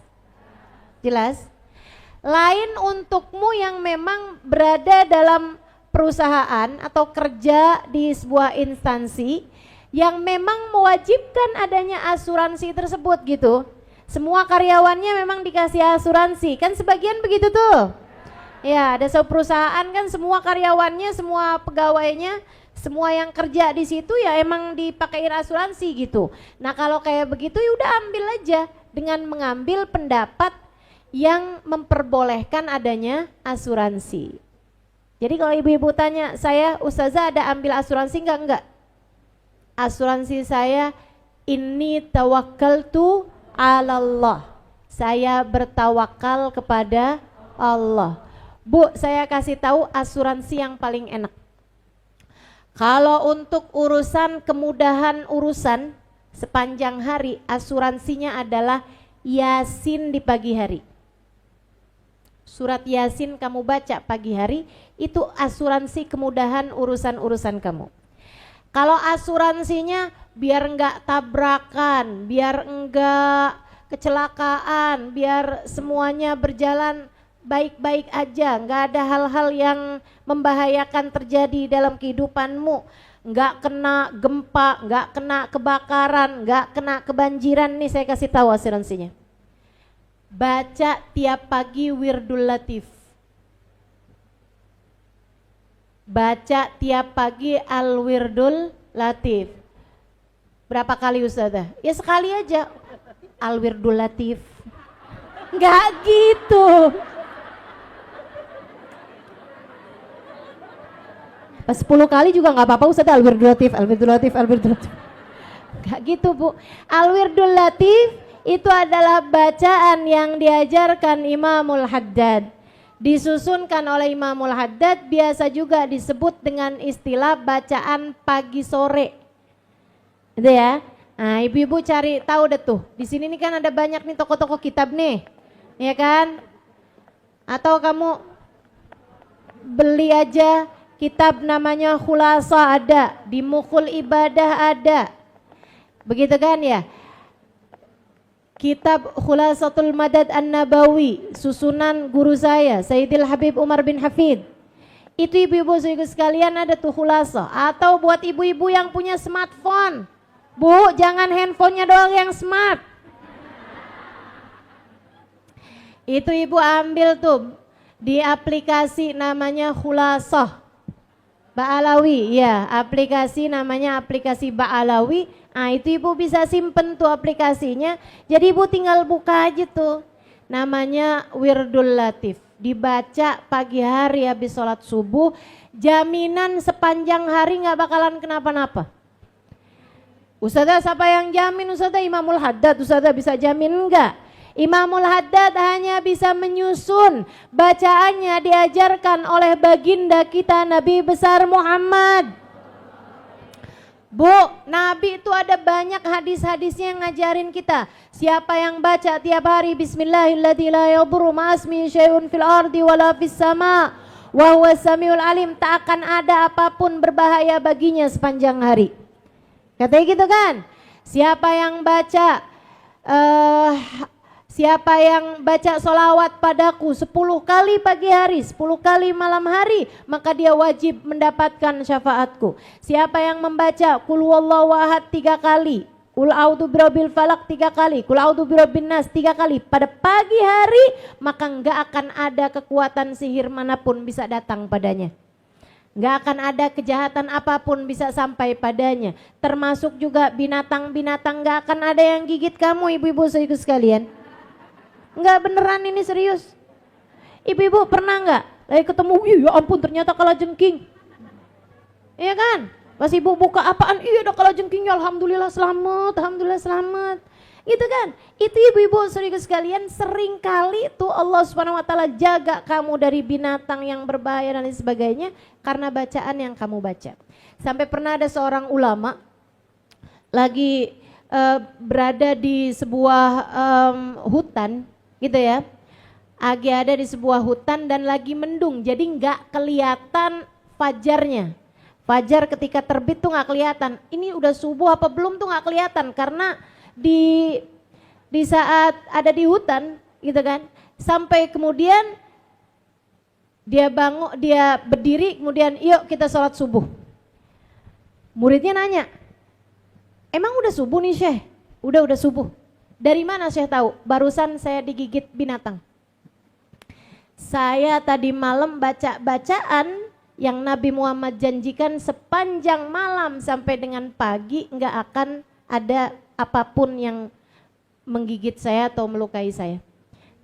Jelas? Lain untukmu yang memang berada dalam perusahaan atau kerja di sebuah instansi yang memang mewajibkan adanya asuransi tersebut gitu. Semua karyawannya memang dikasih asuransi, kan sebagian begitu tuh. Ya, ada sebuah perusahaan kan semua karyawannya, semua pegawainya, semua yang kerja di situ ya emang dipakein asuransi gitu. Nah, kalau kayak begitu ya udah ambil aja dengan mengambil pendapat yang memperbolehkan adanya asuransi. Jadi kalau ibu-ibu tanya, saya Ustazah ada ambil asuransi enggak? Enggak. Asuransi saya inni tawakkaltu 'alallah. Saya bertawakal kepada Allah. Bu, saya kasih tahu asuransi yang paling enak. Kalau untuk urusan kemudahan urusan sepanjang hari, asuransinya adalah Yasin di pagi hari. Surat Yasin kamu baca pagi hari, itu asuransi kemudahan urusan-urusan kamu. Kalau asuransinya biar enggak tabrakan, biar enggak kecelakaan, biar semuanya berjalan baik-baik aja, enggak ada hal-hal yang membahayakan terjadi dalam kehidupanmu, enggak kena gempa, enggak kena kebakaran, enggak kena kebanjiran, nih saya kasih tahu asuransinya. Baca tiap pagi Wirdul Latif. Baca tiap pagi Al-Wirdul Latif. Berapa kali Ustazah? Ya sekali aja. Al-Wirdul Latif. Enggak gitu. Pas 10 kali juga enggak apa-apa Ustazah. Al-Wirdul Latif, Al-Wirdul Latif, Al-Wirdul Latif. Enggak gitu Bu. Al-Wirdul Latif itu adalah bacaan yang diajarkan Imamul Haddad, disusunkan oleh Imamul Haddad, biasa juga disebut dengan istilah bacaan pagi sore, itu ya. Nah, ibu-ibu cari tahu deh tuh, di sini nih kan ada banyak nih toko-toko kitab nih, ya kan? Atau kamu beli aja kitab namanya Khulasa ada, di Mukhul Ibadah ada, begitu kan ya? Kitab Khulasatul Madad An-Nabawi, susunan guru saya, Sayyidil Habib Umar bin Hafid. Itu ibu-ibu sekalian ada tuh khulasa. Atau buat ibu-ibu yang punya smartphone. Bu, jangan handphonenya doang yang smart. Itu ibu ambil tuh di aplikasi namanya Khulasah Ba'alawi, ya, aplikasi namanya aplikasi Ba'alawi. Nah, itu ibu bisa simpen tuh aplikasinya. Jadi ibu tinggal buka aja tuh. Namanya Wirdul Latif. Dibaca pagi hari habis sholat subuh. Jaminan sepanjang hari nggak bakalan kenapa-napa. Ustazah siapa yang jamin? Ustazah Imamul Haddad. Ustazah bisa jamin enggak? Imamul Haddad hanya bisa menyusun. Bacaannya diajarkan oleh baginda kita Nabi besar Muhammad. Bu, Nabi itu ada banyak hadis-hadisnya yang ngajarin kita. Siapa yang baca tiap hari Bismillahirrahmanirrahim la yadurru ma'asmi syai'un fil ardi wala fis sama wa huwas samiul alim, tak akan ada apapun berbahaya baginya sepanjang hari. Katanya gitu kan? Siapa yang baca solawat padaku 10 kali pagi hari, 10 kali malam hari, maka dia wajib mendapatkan syafaatku. Siapa yang membaca Qul huwallahu ahad 3 kali, Qul a'udzu birabbil falaq 3 kali, Qul a'udzu birabbin nas 3 kali pada pagi hari, maka enggak akan ada kekuatan sihir manapun bisa datang padanya. Enggak akan ada kejahatan apapun bisa sampai padanya. Termasuk juga binatang-binatang enggak akan ada yang gigit kamu ibu-ibu sekalian. Enggak, beneran ini serius. Ibu-ibu pernah enggak lagi ketemu, ya ampun ternyata kalajengking. Iya kan? Pas ibu buka apaan, iya ada kalajengkingnya, alhamdulillah selamat, alhamdulillah selamat. Gitu kan? Itu ibu-ibu saudara sekalian, sering kali tuh Allah Subhanahu wa taala jaga kamu dari binatang yang berbahaya dan lain sebagainya karena bacaan yang kamu baca. Sampai pernah ada seorang ulama lagi berada di sebuah hutan gitu ya. Lagi ada di sebuah hutan dan lagi mendung, jadi nggak kelihatan fajarnya. Fajar ketika terbit tuh nggak kelihatan. Ini udah subuh apa belum tuh nggak kelihatan karena di saat ada di hutan gitu kan. Sampai kemudian dia bangun, dia berdiri, kemudian yuk kita sholat subuh. Muridnya nanya, emang udah subuh nih Syekh? Udah subuh. Dari mana Syekh tahu? Barusan saya digigit binatang. Saya tadi malam baca bacaan yang Nabi Muhammad janjikan sepanjang malam sampai dengan pagi nggak akan ada apapun yang menggigit saya atau melukai saya.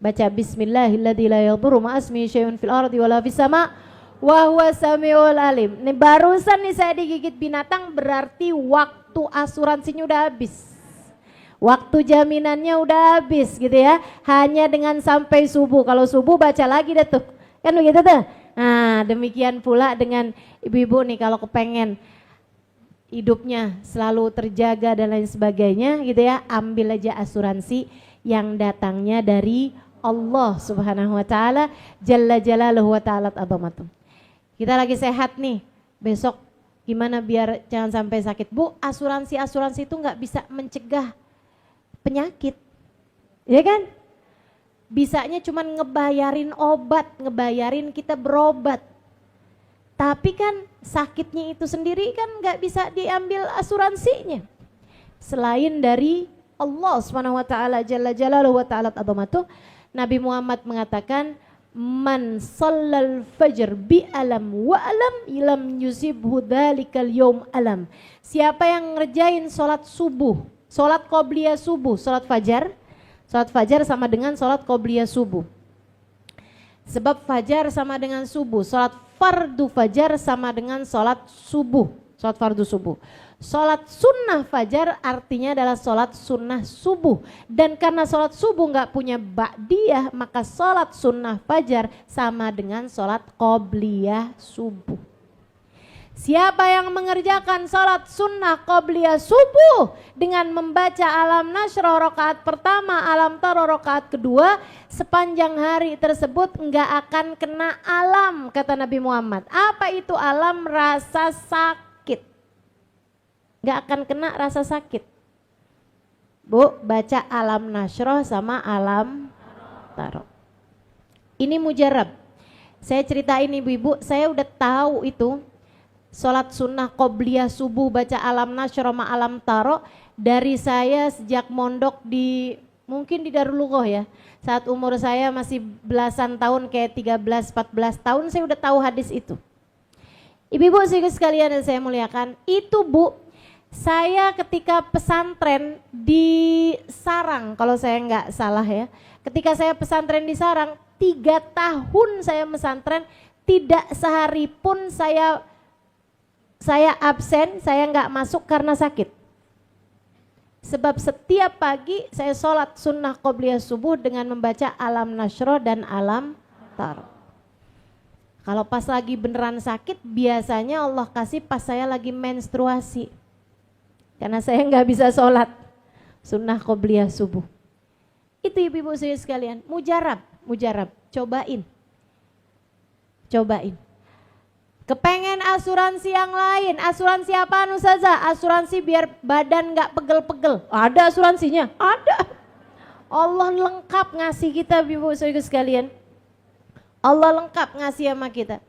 Baca Bismillahirrahmanirrahim la yadurru ma'asmi syai'un fil ardi wala fis sama' wa huwa samiul alim. Nih barusan nih saya digigit binatang, berarti waktu asuransinya udah habis. Waktu jaminannya udah habis gitu ya. Hanya dengan sampai subuh. Kalau subuh baca lagi dah tuh. Kan begitu tuh. Nah, demikian pula dengan ibu-ibu nih kalau kepengen hidupnya selalu terjaga dan lain sebagainya gitu ya, ambil aja asuransi yang datangnya dari Allah Subhanahu wa taala jalla jalaluhu wa ta'ala azamatu. Kita lagi sehat nih. Besok gimana biar jangan sampai sakit? Bu, asuransi itu nggak bisa mencegah penyakit, ya kan? Bisanya cuma ngebayarin obat, ngebayarin kita berobat. Tapi kan sakitnya itu sendiri kan nggak bisa diambil asuransinya. Selain dari Allah Subhanahu wa taala jalla jalaluhu wa ta'ala azamatuh, Nabi Muhammad mengatakan, man shallal fajr bi alam wa alam lam yusibhu dzalikal yaum alam. Siapa yang ngerjain sholat subuh, sholat qobliyah subuh, sholat fajar sama dengan sholat qobliyah subuh. Sebab fajar sama dengan subuh, sholat fardu fajar sama dengan sholat subuh, sholat fardu subuh. Sholat sunnah fajar artinya adalah sholat sunnah subuh. Dan karena sholat subuh nggak punya ba'diyah, maka sholat sunnah fajar sama dengan sholat qobliyah subuh. Siapa yang mengerjakan sholat sunnah qobliyah subuh dengan membaca alam nasroh rakaat pertama, alam taro rakaat kedua, sepanjang hari tersebut enggak akan kena alam, kata Nabi Muhammad. Apa itu alam? Rasa sakit. Enggak akan kena rasa sakit. Bu, baca alam nasroh sama alam taro. Ini mujarab. Saya ceritain ibu-ibu, saya udah tahu itu. Sholat sunnah qobliyah subuh baca alam nasroh sama alam taro dari saya sejak mondok di mungkin di Darul Lughah ya. Saat umur saya masih belasan tahun, kayak 13-14 tahun saya udah tahu hadis itu. Ibu-ibu sekalian yang saya muliakan, itu Bu, saya ketika pesantren di Sarang kalau saya nggak salah ya. Ketika saya pesantren di Sarang, 3 tahun saya pesantren, tidak sehari pun saya absen, saya nggak masuk karena sakit. Sebab setiap pagi saya sholat sunnah qobliyah subuh dengan membaca alam nasroh dan alam taro. Kalau pas lagi beneran sakit, biasanya Allah kasih pas saya lagi menstruasi. Karena saya nggak bisa sholat sunnah qobliyah subuh. Itu ibu-ibu saya sekalian, mujarab, cobain. Kepengen asuransi yang lain, asuransi apaan Ustazah? Asuransi biar badan gak pegel-pegel. Ada asuransinya? Ada. Allah lengkap ngasih kita ibu saudara sekalian. Allah lengkap ngasih sama kita.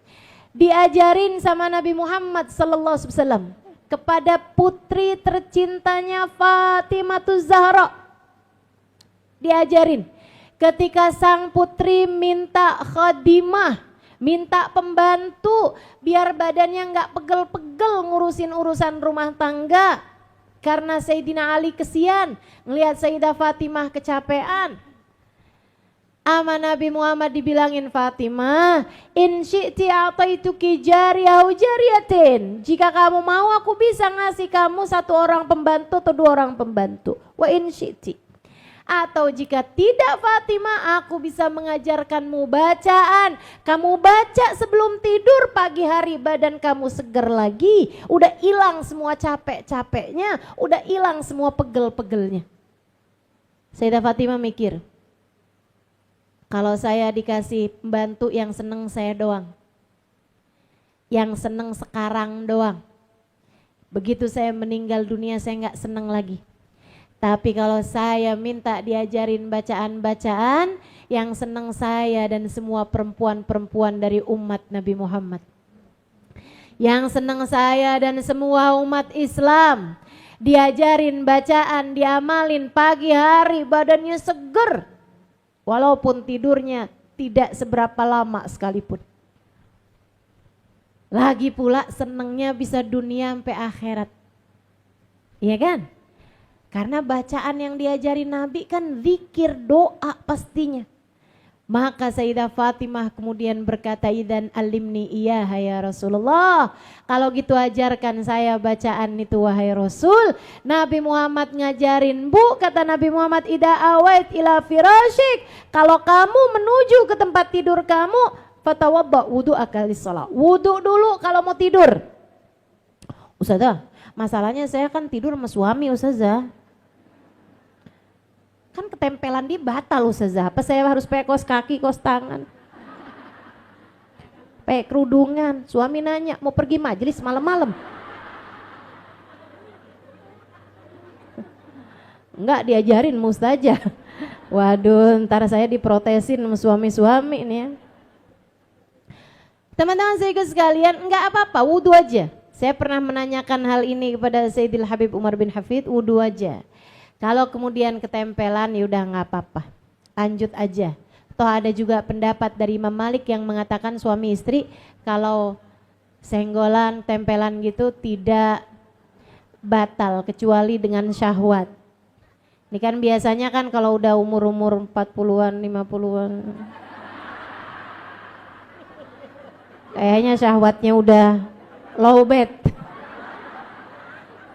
Diajarin sama Nabi Muhammad sallallahu alaihi wasallam kepada putri tercintanya Fatimah Zahra. Diajarin ketika sang putri minta khadimah, minta pembantu biar badannya nggak pegel-pegel ngurusin urusan rumah tangga. Karena Sayyidina Ali kesian ngelihat Sayyidah Fatimah kecapean. Ama Nabi Muhammad dibilangin, Fatimah, in syi'ti a'taituki jariyah jariyatin. Jika kamu mau aku bisa ngasih kamu 1 orang pembantu atau 2 orang pembantu. Wa in syi'ti. Atau jika tidak Fatimah, aku bisa mengajarkanmu bacaan. Kamu baca sebelum tidur, pagi hari badan kamu seger lagi. Udah hilang semua capek-capeknya, udah hilang semua pegel-pegelnya. Sayyidah Fatimah mikir, kalau saya dikasih pembantu yang seneng saya doang, yang seneng sekarang doang, begitu saya meninggal dunia saya gak seneng lagi. Tapi kalau saya minta diajarin bacaan-bacaan, yang senang saya dan semua perempuan-perempuan dari umat Nabi Muhammad. Yang senang saya dan semua umat Islam, diajarin bacaan, diamalin pagi hari, badannya seger. Walaupun tidurnya tidak seberapa lama sekalipun. Lagi pula senangnya bisa dunia sampai akhirat. Iya kan? Karena bacaan yang diajari Nabi kan zikir, doa pastinya. Maka Sayyidah Fatimah kemudian berkata, idzan alimni iya ya Rasulullah. Kalau gitu ajarkan saya bacaan itu wahai Rasul. Nabi Muhammad ngajarin, bu, kata Nabi Muhammad, idza await ila firasyik. Kalau kamu menuju ke tempat tidur kamu, fatawadda wudu'aka lis-shalah. Wudu dulu kalau mau tidur. Ustazah, masalahnya saya kan tidur sama suami Ustazah. Kan ketempelan dia batal Ustazah. Apa saya harus pakai kaos kaki, kaos tangan? Pakai kerudungan. Suami nanya, mau pergi majelis malam-malam? Enggak, diajarin mustajah. Waduh, ntar saya diprotesin sama suami-suami nih ya. Teman-teman saya sekalian, enggak apa-apa, wudu aja. Saya pernah menanyakan hal ini kepada Sayyidil Habib Umar bin Hafid, wudu aja. Kalau kemudian ketempelan ya udah nggak apa-apa, lanjut aja. Toh ada juga pendapat dari Imam Malik yang mengatakan suami istri kalau senggolan, tempelan gitu tidak batal kecuali dengan syahwat. Ini kan biasanya kan kalau udah umur-umur 40-an, 50-an. Kayaknya syahwatnya udah low bed.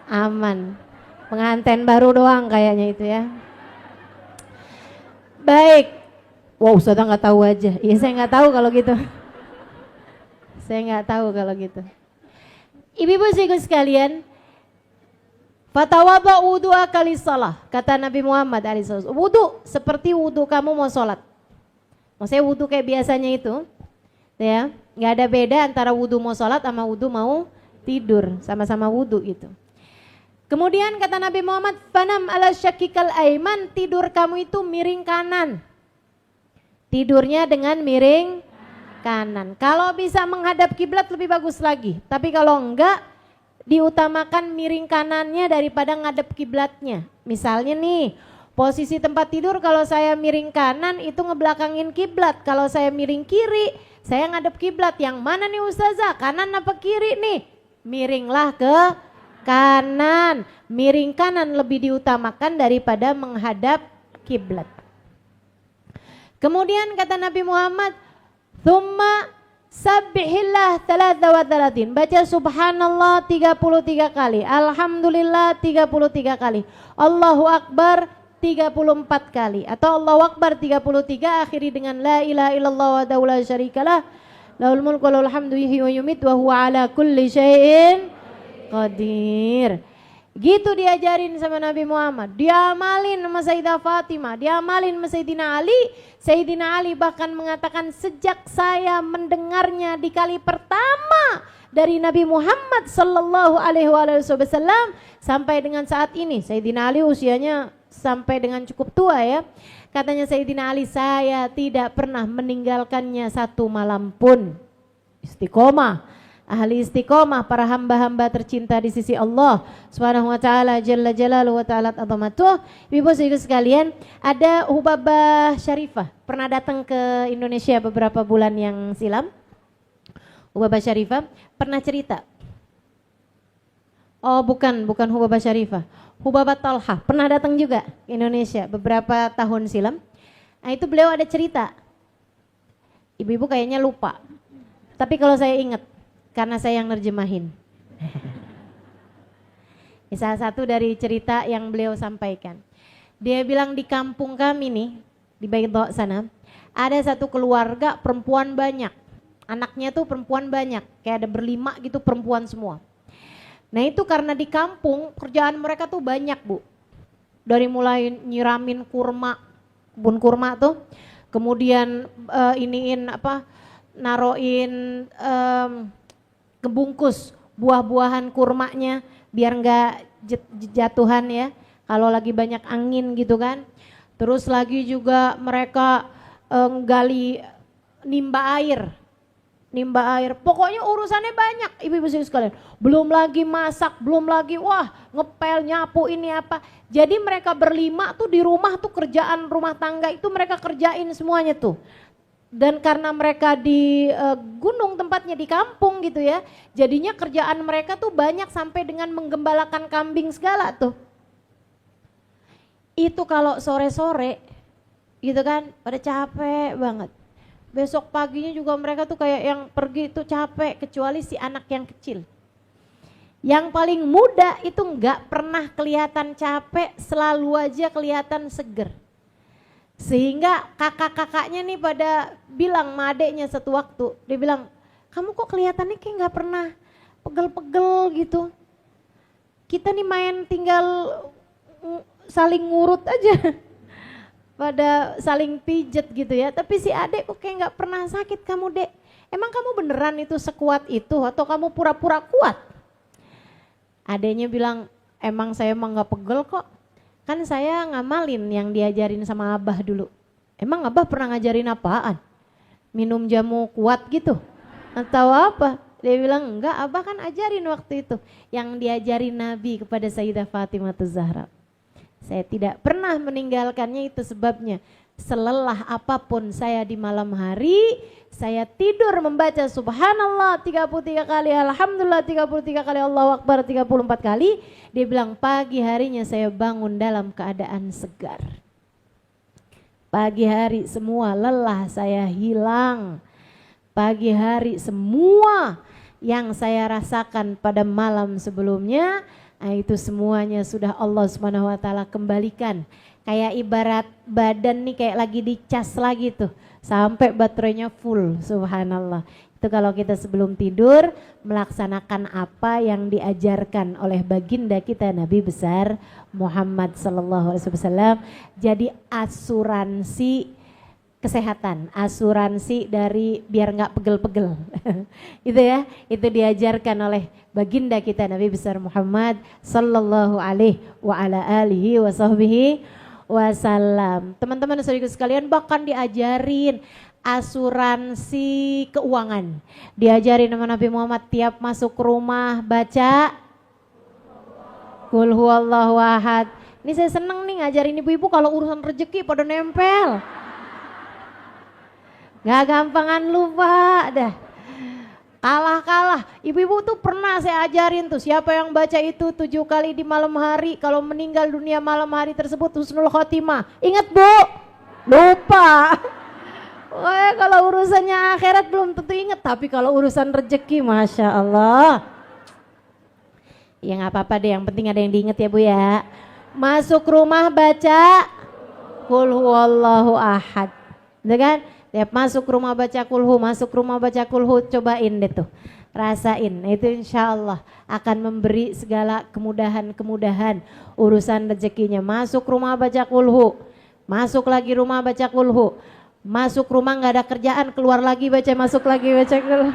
Aman. Pengantin baru doang kayaknya itu ya. Baik. Wow, Ustazah nggak tahu aja. Iya, saya nggak tahu kalau gitu. Saya nggak tahu kalau gitu. Ibu-ibu sekalian, fatawadha wudu'aka lis-shalah. Kata Nabi Muhammad SAW, wudu seperti wudu kamu mau sholat. Maksudnya wudu kayak biasanya itu, ya, nggak ada beda antara wudu mau sholat sama wudu mau tidur, sama-sama wudu gitu. Kemudian kata Nabi Muhammad, fanam ala syakikal aiman, tidur kamu itu miring kanan. Tidurnya dengan miring kanan. Kalau bisa menghadap kiblat lebih bagus lagi. Tapi kalau enggak, diutamakan miring kanannya daripada ngadep kiblatnya. Misalnya nih, posisi tempat tidur kalau saya miring kanan itu ngebelakangin kiblat. Kalau saya miring kiri, saya ngadep kiblat. Yang mana nih Ustazah? Kanan apa kiri nih? Miringlah ke kanan. Miring kanan lebih diutamakan daripada menghadap kiblat. Kemudian kata Nabi Muhammad, "Tsumma sabbihillah 33." Baca subhanallah 33 kali, alhamdulillah 33 kali, Allahu akbar 34 kali, atau Allahu akbar 33 akhiri dengan la ilaha illallah wa la syarikalah lahul mulku wa lahul hamdu yuhyi wa yumiitu wa huwa ala kulli syai'in qadir. Gitu diajarin sama Nabi Muhammad, diamalin sama Sayyidah Fatimah, diamalin sama Sayyidina Ali. Sayyidina Ali bahkan mengatakan, sejak saya mendengarnya di kali pertama dari Nabi Muhammad sallallahu alaihi wasallam sampai dengan saat ini, Sayyidina Ali usianya sampai dengan cukup tua ya. Katanya Sayyidina Ali, saya tidak pernah meninggalkannya satu malam pun. Istiqomah. Ahli istiqomah, para hamba-hamba tercinta di sisi Allah Subhanahu wa taala jalla jalaluhu wa ta'ala azamatuh. Ibu-ibu sekalian, ada Hubabah Syarifah pernah datang ke Indonesia beberapa bulan yang silam. Hubabah Syarifah pernah cerita. Oh, bukan Hubabah Syarifah. Hubabah Talha pernah datang juga ke Indonesia beberapa tahun silam. Nah, itu beliau ada cerita. Ibu-ibu kayaknya lupa. Tapi kalau saya ingat, karena saya yang nerjemahin. Salah satu dari cerita yang beliau sampaikan. Dia bilang di kampung kami nih, di Baidho sana, ada satu keluarga perempuan banyak. Anaknya tuh perempuan banyak, kayak ada berlima gitu perempuan semua. Nah itu karena di kampung kerjaan mereka tuh banyak Bu. Dari mulai nyiramin kurma, kebun kurma tuh, kemudian naroin kebungkus buah-buahan kurmanya biar nggak jatuhan ya kalau lagi banyak angin gitu kan. Terus lagi juga mereka gali nimba air, pokoknya urusannya banyak ibu-ibu sekalian. Belum lagi masak, belum lagi ngepel, nyapu ini apa. Jadi mereka berlima tuh di rumah tuh kerjaan rumah tangga itu mereka kerjain semuanya tuh. Dan karena mereka di gunung tempatnya di kampung gitu ya, jadinya kerjaan mereka tuh banyak sampai dengan menggembalakan kambing segala tuh. Itu kalau sore-sore gitu kan pada capek banget. Besok paginya juga mereka tuh kayak yang pergi itu capek, kecuali si anak yang kecil. Yang paling muda itu nggak pernah kelihatan capek, selalu aja kelihatan seger. Sehingga kakak-kakaknya nih pada bilang sama adeknya satu waktu, dia bilang, kamu kok kelihatannya kayak nggak pernah pegel-pegel gitu. Kita nih main tinggal saling ngurut aja. Pada saling pijet gitu ya, tapi si adek kok kayak nggak pernah sakit kamu dek. Emang kamu beneran itu sekuat itu atau kamu pura-pura kuat? Adeknya bilang, emang saya emang nggak pegel kok. Kan saya ngamalin yang diajarin sama abah dulu. Emang abah pernah ngajarin apaan? Minum jamu kuat gitu? Atau apa? Dia bilang enggak, abah kan ajarin waktu itu. Yang diajarin Nabi kepada Sayyidah Fatimah Zahra. Saya tidak pernah meninggalkannya, itu sebabnya. Selelah apapun saya di malam hari, saya tidur membaca subhanallah 33 kali, alhamdulillah 33 kali, Allahu Akbar 34 kali. Dia bilang pagi harinya saya bangun dalam keadaan segar. Pagi hari semua lelah saya hilang. Pagi hari semua yang saya rasakan pada malam sebelumnya, itu semuanya sudah Allah Subhanahu wa taala kembalikan. Kayak ibarat badan nih kayak lagi dicas lagi tuh sampai baterainya full, subhanallah. Itu kalau kita sebelum tidur melaksanakan apa yang diajarkan oleh baginda kita Nabi besar Muhammad sallallahu alaihi wasallam. Jadi asuransi kesehatan, asuransi dari biar nggak pegel-pegel. Itu ya, itu diajarkan oleh baginda kita Nabi besar Muhammad sallallahu alaihi wa ala alihi wa sahbihi wasallam. Teman-teman saudaraku sekalian, bahkan diajarin asuransi keuangan. Diajarin sama Nabi Muhammad tiap masuk rumah baca Qul huwallahu ahad. Ini saya seneng nih ngajarin ibu-ibu kalau urusan rezeki pada nempel. Gak gampangan lupa dah. Kalah. Ibu-ibu tuh pernah saya ajarin tuh siapa yang baca itu 7 kali di malam hari, kalau meninggal dunia malam hari tersebut husnul khotimah. Ingat Bu? Lupa. Wah, kalau urusannya akhirat belum tentu ingat, tapi kalau urusan rezeki Masya Allah. Ya gak apa-apa deh, yang penting ada yang diingat ya Bu ya. Masuk rumah baca Qul huwallahu ahad. Udah kan? Tiap masuk rumah baca kulhu, masuk rumah baca kulhu, cobain deh tuh, rasain. Itu insya Allah akan memberi segala kemudahan-kemudahan urusan rezekinya. Masuk rumah baca kulhu, masuk lagi rumah baca kulhu, masuk rumah nggak ada kerjaan, keluar lagi baca, masuk lagi baca kulhu.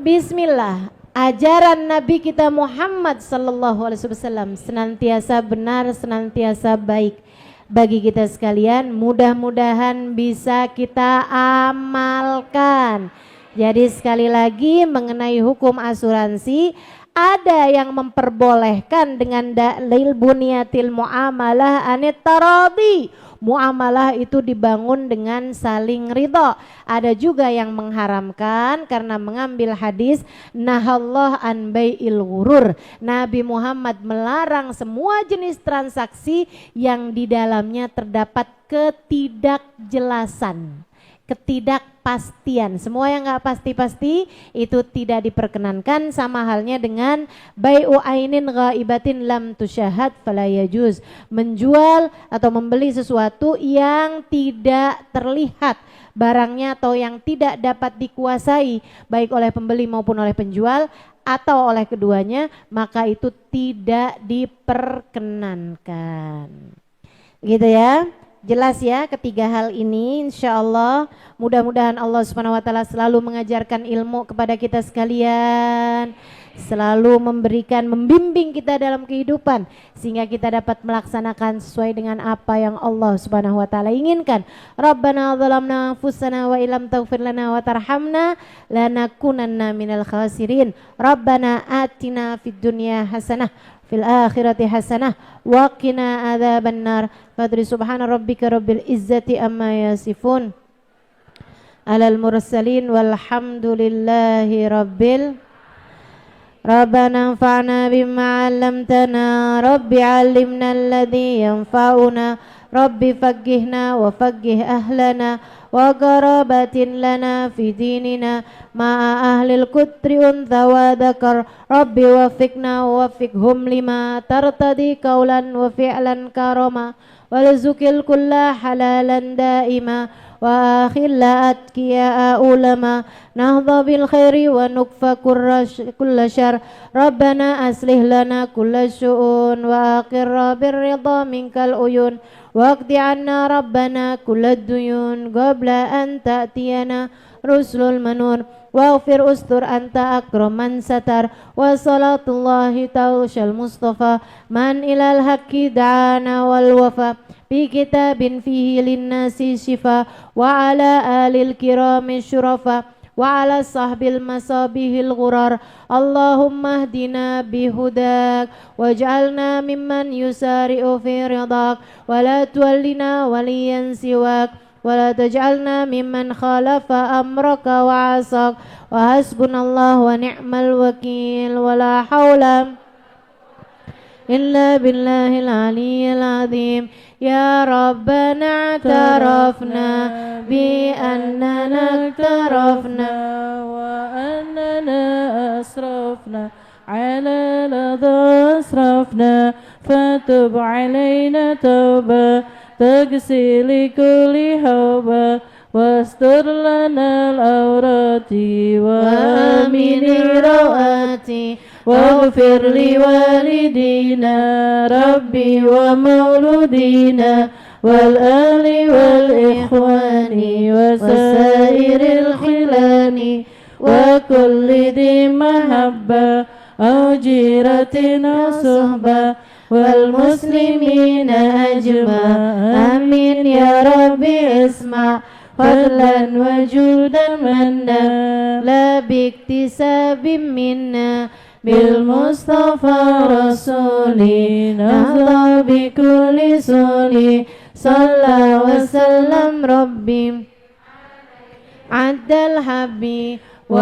Bismillah. Ajaran Nabi kita Muhammad sallallahu alaihi wasallam senantiasa benar, senantiasa baik bagi kita sekalian. Mudah-mudahan bisa kita amalkan. Jadi sekali lagi mengenai hukum asuransi, ada yang memperbolehkan dengan dalil buniyatil muamalah anit taradi. Muamalah itu dibangun dengan saling ridha. Ada juga yang mengharamkan karena mengambil hadis nahallah an bai'il ghurur. Nabi Muhammad melarang semua jenis transaksi yang di dalamnya terdapat ketidakjelasan. ketidakpastian. Semua yang nggak pasti-pasti itu tidak diperkenankan, sama halnya dengan bai'u ainin ghaibatin lam tusyahad fala yajuz. Menjual atau membeli sesuatu yang tidak terlihat barangnya atau yang tidak dapat dikuasai baik oleh pembeli maupun oleh penjual atau oleh keduanya, maka itu tidak diperkenankan. Gitu ya. Jelas ya ketiga hal ini, insya Allah mudah-mudahan Allah Subhanahu wa taala selalu mengajarkan ilmu kepada kita sekalian, selalu memberikan, membimbing kita dalam kehidupan sehingga kita dapat melaksanakan sesuai dengan apa yang Allah Subhanahu wa taala inginkan. Rabbana zalamna anfusana wa illam taghfir lana wa tarhamna lanakunanna minal khasirin. Rabbana atina fid dunya hasanah fil akhirati hasanah wa qina adzabannar. Fadri subhana rabbika rabbil izzati amma yasifun alal mursalin walhamdulillahi rabbil. Rabbana anfa'na bima 'allamtana rabbi 'allimna alladhi yanfa'una rabbi faqqihna wa faqqih ahlana wa qarabatin lana fi dinina ma'a ahlil kutri untha wa dhakar rabbi wafiqna wa wafiqhum lima tartadi qawlan wa fi'lan karama walzukil kulla halalan daima wa akhilla atkiya ulama nahdha bil khairi wa nukfa kulla syar. Rabbana aslih lana kulla syu'un wa aqirra birridha minkal uyun waqdi anna rabbana kulla duyun qabla an ta'tiyana rusulul manur waghfir ustur anta akraman satar wa salatullahi taushal mustafa man ilal haqqi da'ana wal wafa bi kitabin fihi linnasi shifa wa ala alil kirami syurafa wa ala sahbil masabihil ghurar. Allahumma hdina bihudak waj'alna mimman yusari'u fi ridak wa la tuwallina waliyan siwak wa la taj'alna mimman khalafa amraka wa asak wa hasbunallahu wa ni'mal wakil wa la hawla illa billahil aliyyil azim. Ya Rabbana tarafna bi annana tarafna wa annana asrafna ala ladha asrafna fatub alayna tawba tagsili kulli hawba wastur lana al-awrati wa amini rawati waghfir li walidina rabbi wa mauludina wal ali wal ikhwani wa sairil khilani wa kulli di mahabba au jiratin suhba wal muslimina ajma. Amin ya rabbi isma fadlan wa judan manna la biktisabim minna bil mustafa rasuli nahda bi kulli suli salla wa sallam rabbi addal habbi wa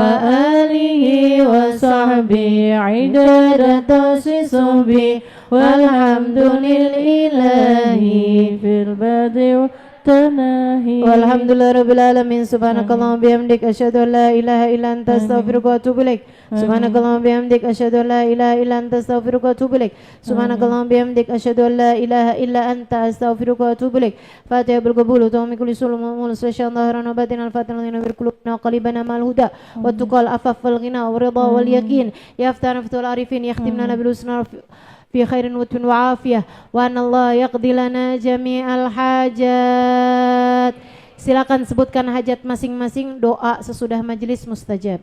alihi wa sahbihi idadata sisubi walhamdulillahi fil badi tanahi walhamdulillahi rabbil alamin. Subhanakallahumma bihamdik asyhadu an la ilaha illa anta astaghfiruka wa atubu ilaik. Subhanakallahumma bihamdik asyhadu an la ilaha illa anta astaghfiruka wa atubu ilaik. Subhanakallahumma bihamdik asyhadu an la ilaha illa anta astaghfiruka wa atubu ilaik. Fatiha bil qabul wa tawmi kulli sulm wa mulis wa syadhara wa batin al fatin lana bir qulubina qalibana mal huda wa tuqal afaf wal ghina wa ridha wal yaqin yaftana fitul arifin yakhtimna bil husna fi khairin wa afiyah wa anallahu yaqdi lana jami'al hajat. Silakan sebutkan hajat masing-masing, doa sesudah majelis mustajab.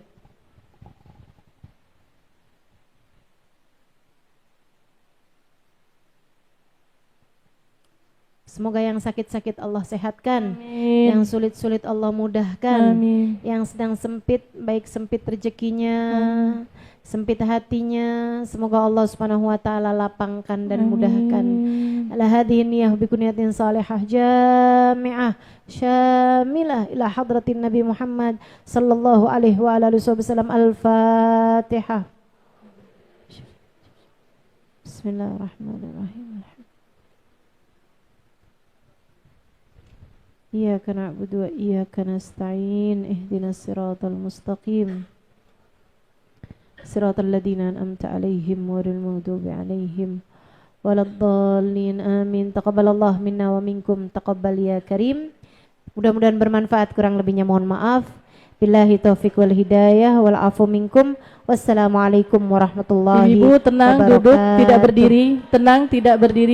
Semoga yang sakit-sakit Allah sehatkan. Amin. Yang sulit-sulit Allah mudahkan. Amin. Yang sedang sempit, baik sempit rezekinya, sempit hatinya, semoga Allah Subhanahu wa taala lapangkan dan mudahkan. Ala hadhihi niyyah bi kunniyatin salihah jami'ah syamilah ila hadratin Nabi Muhammad sallallahu alaihi wa alihi wasallam. Al-Fatihah. Bismillahirrahmanirrahim. إياك نعبد وإياك نستعين اهدنا الصراط المستقيم صراط الذين أنعمت عليهم غير المغضوب عليهم ولا الضالين آمين. Taqabbalallahu minna wa minkum taqabbal ya karim. Mudah-mudahan bermanfaat, kurang lebihnya mohon maaf. Billahi taufiq wal hidayah wal afu minkum. Wassalamualaikum warahmatullahi wabarakatuh. Ibu tenang, duduk, tidak berdiri. Tenang, tidak berdiri.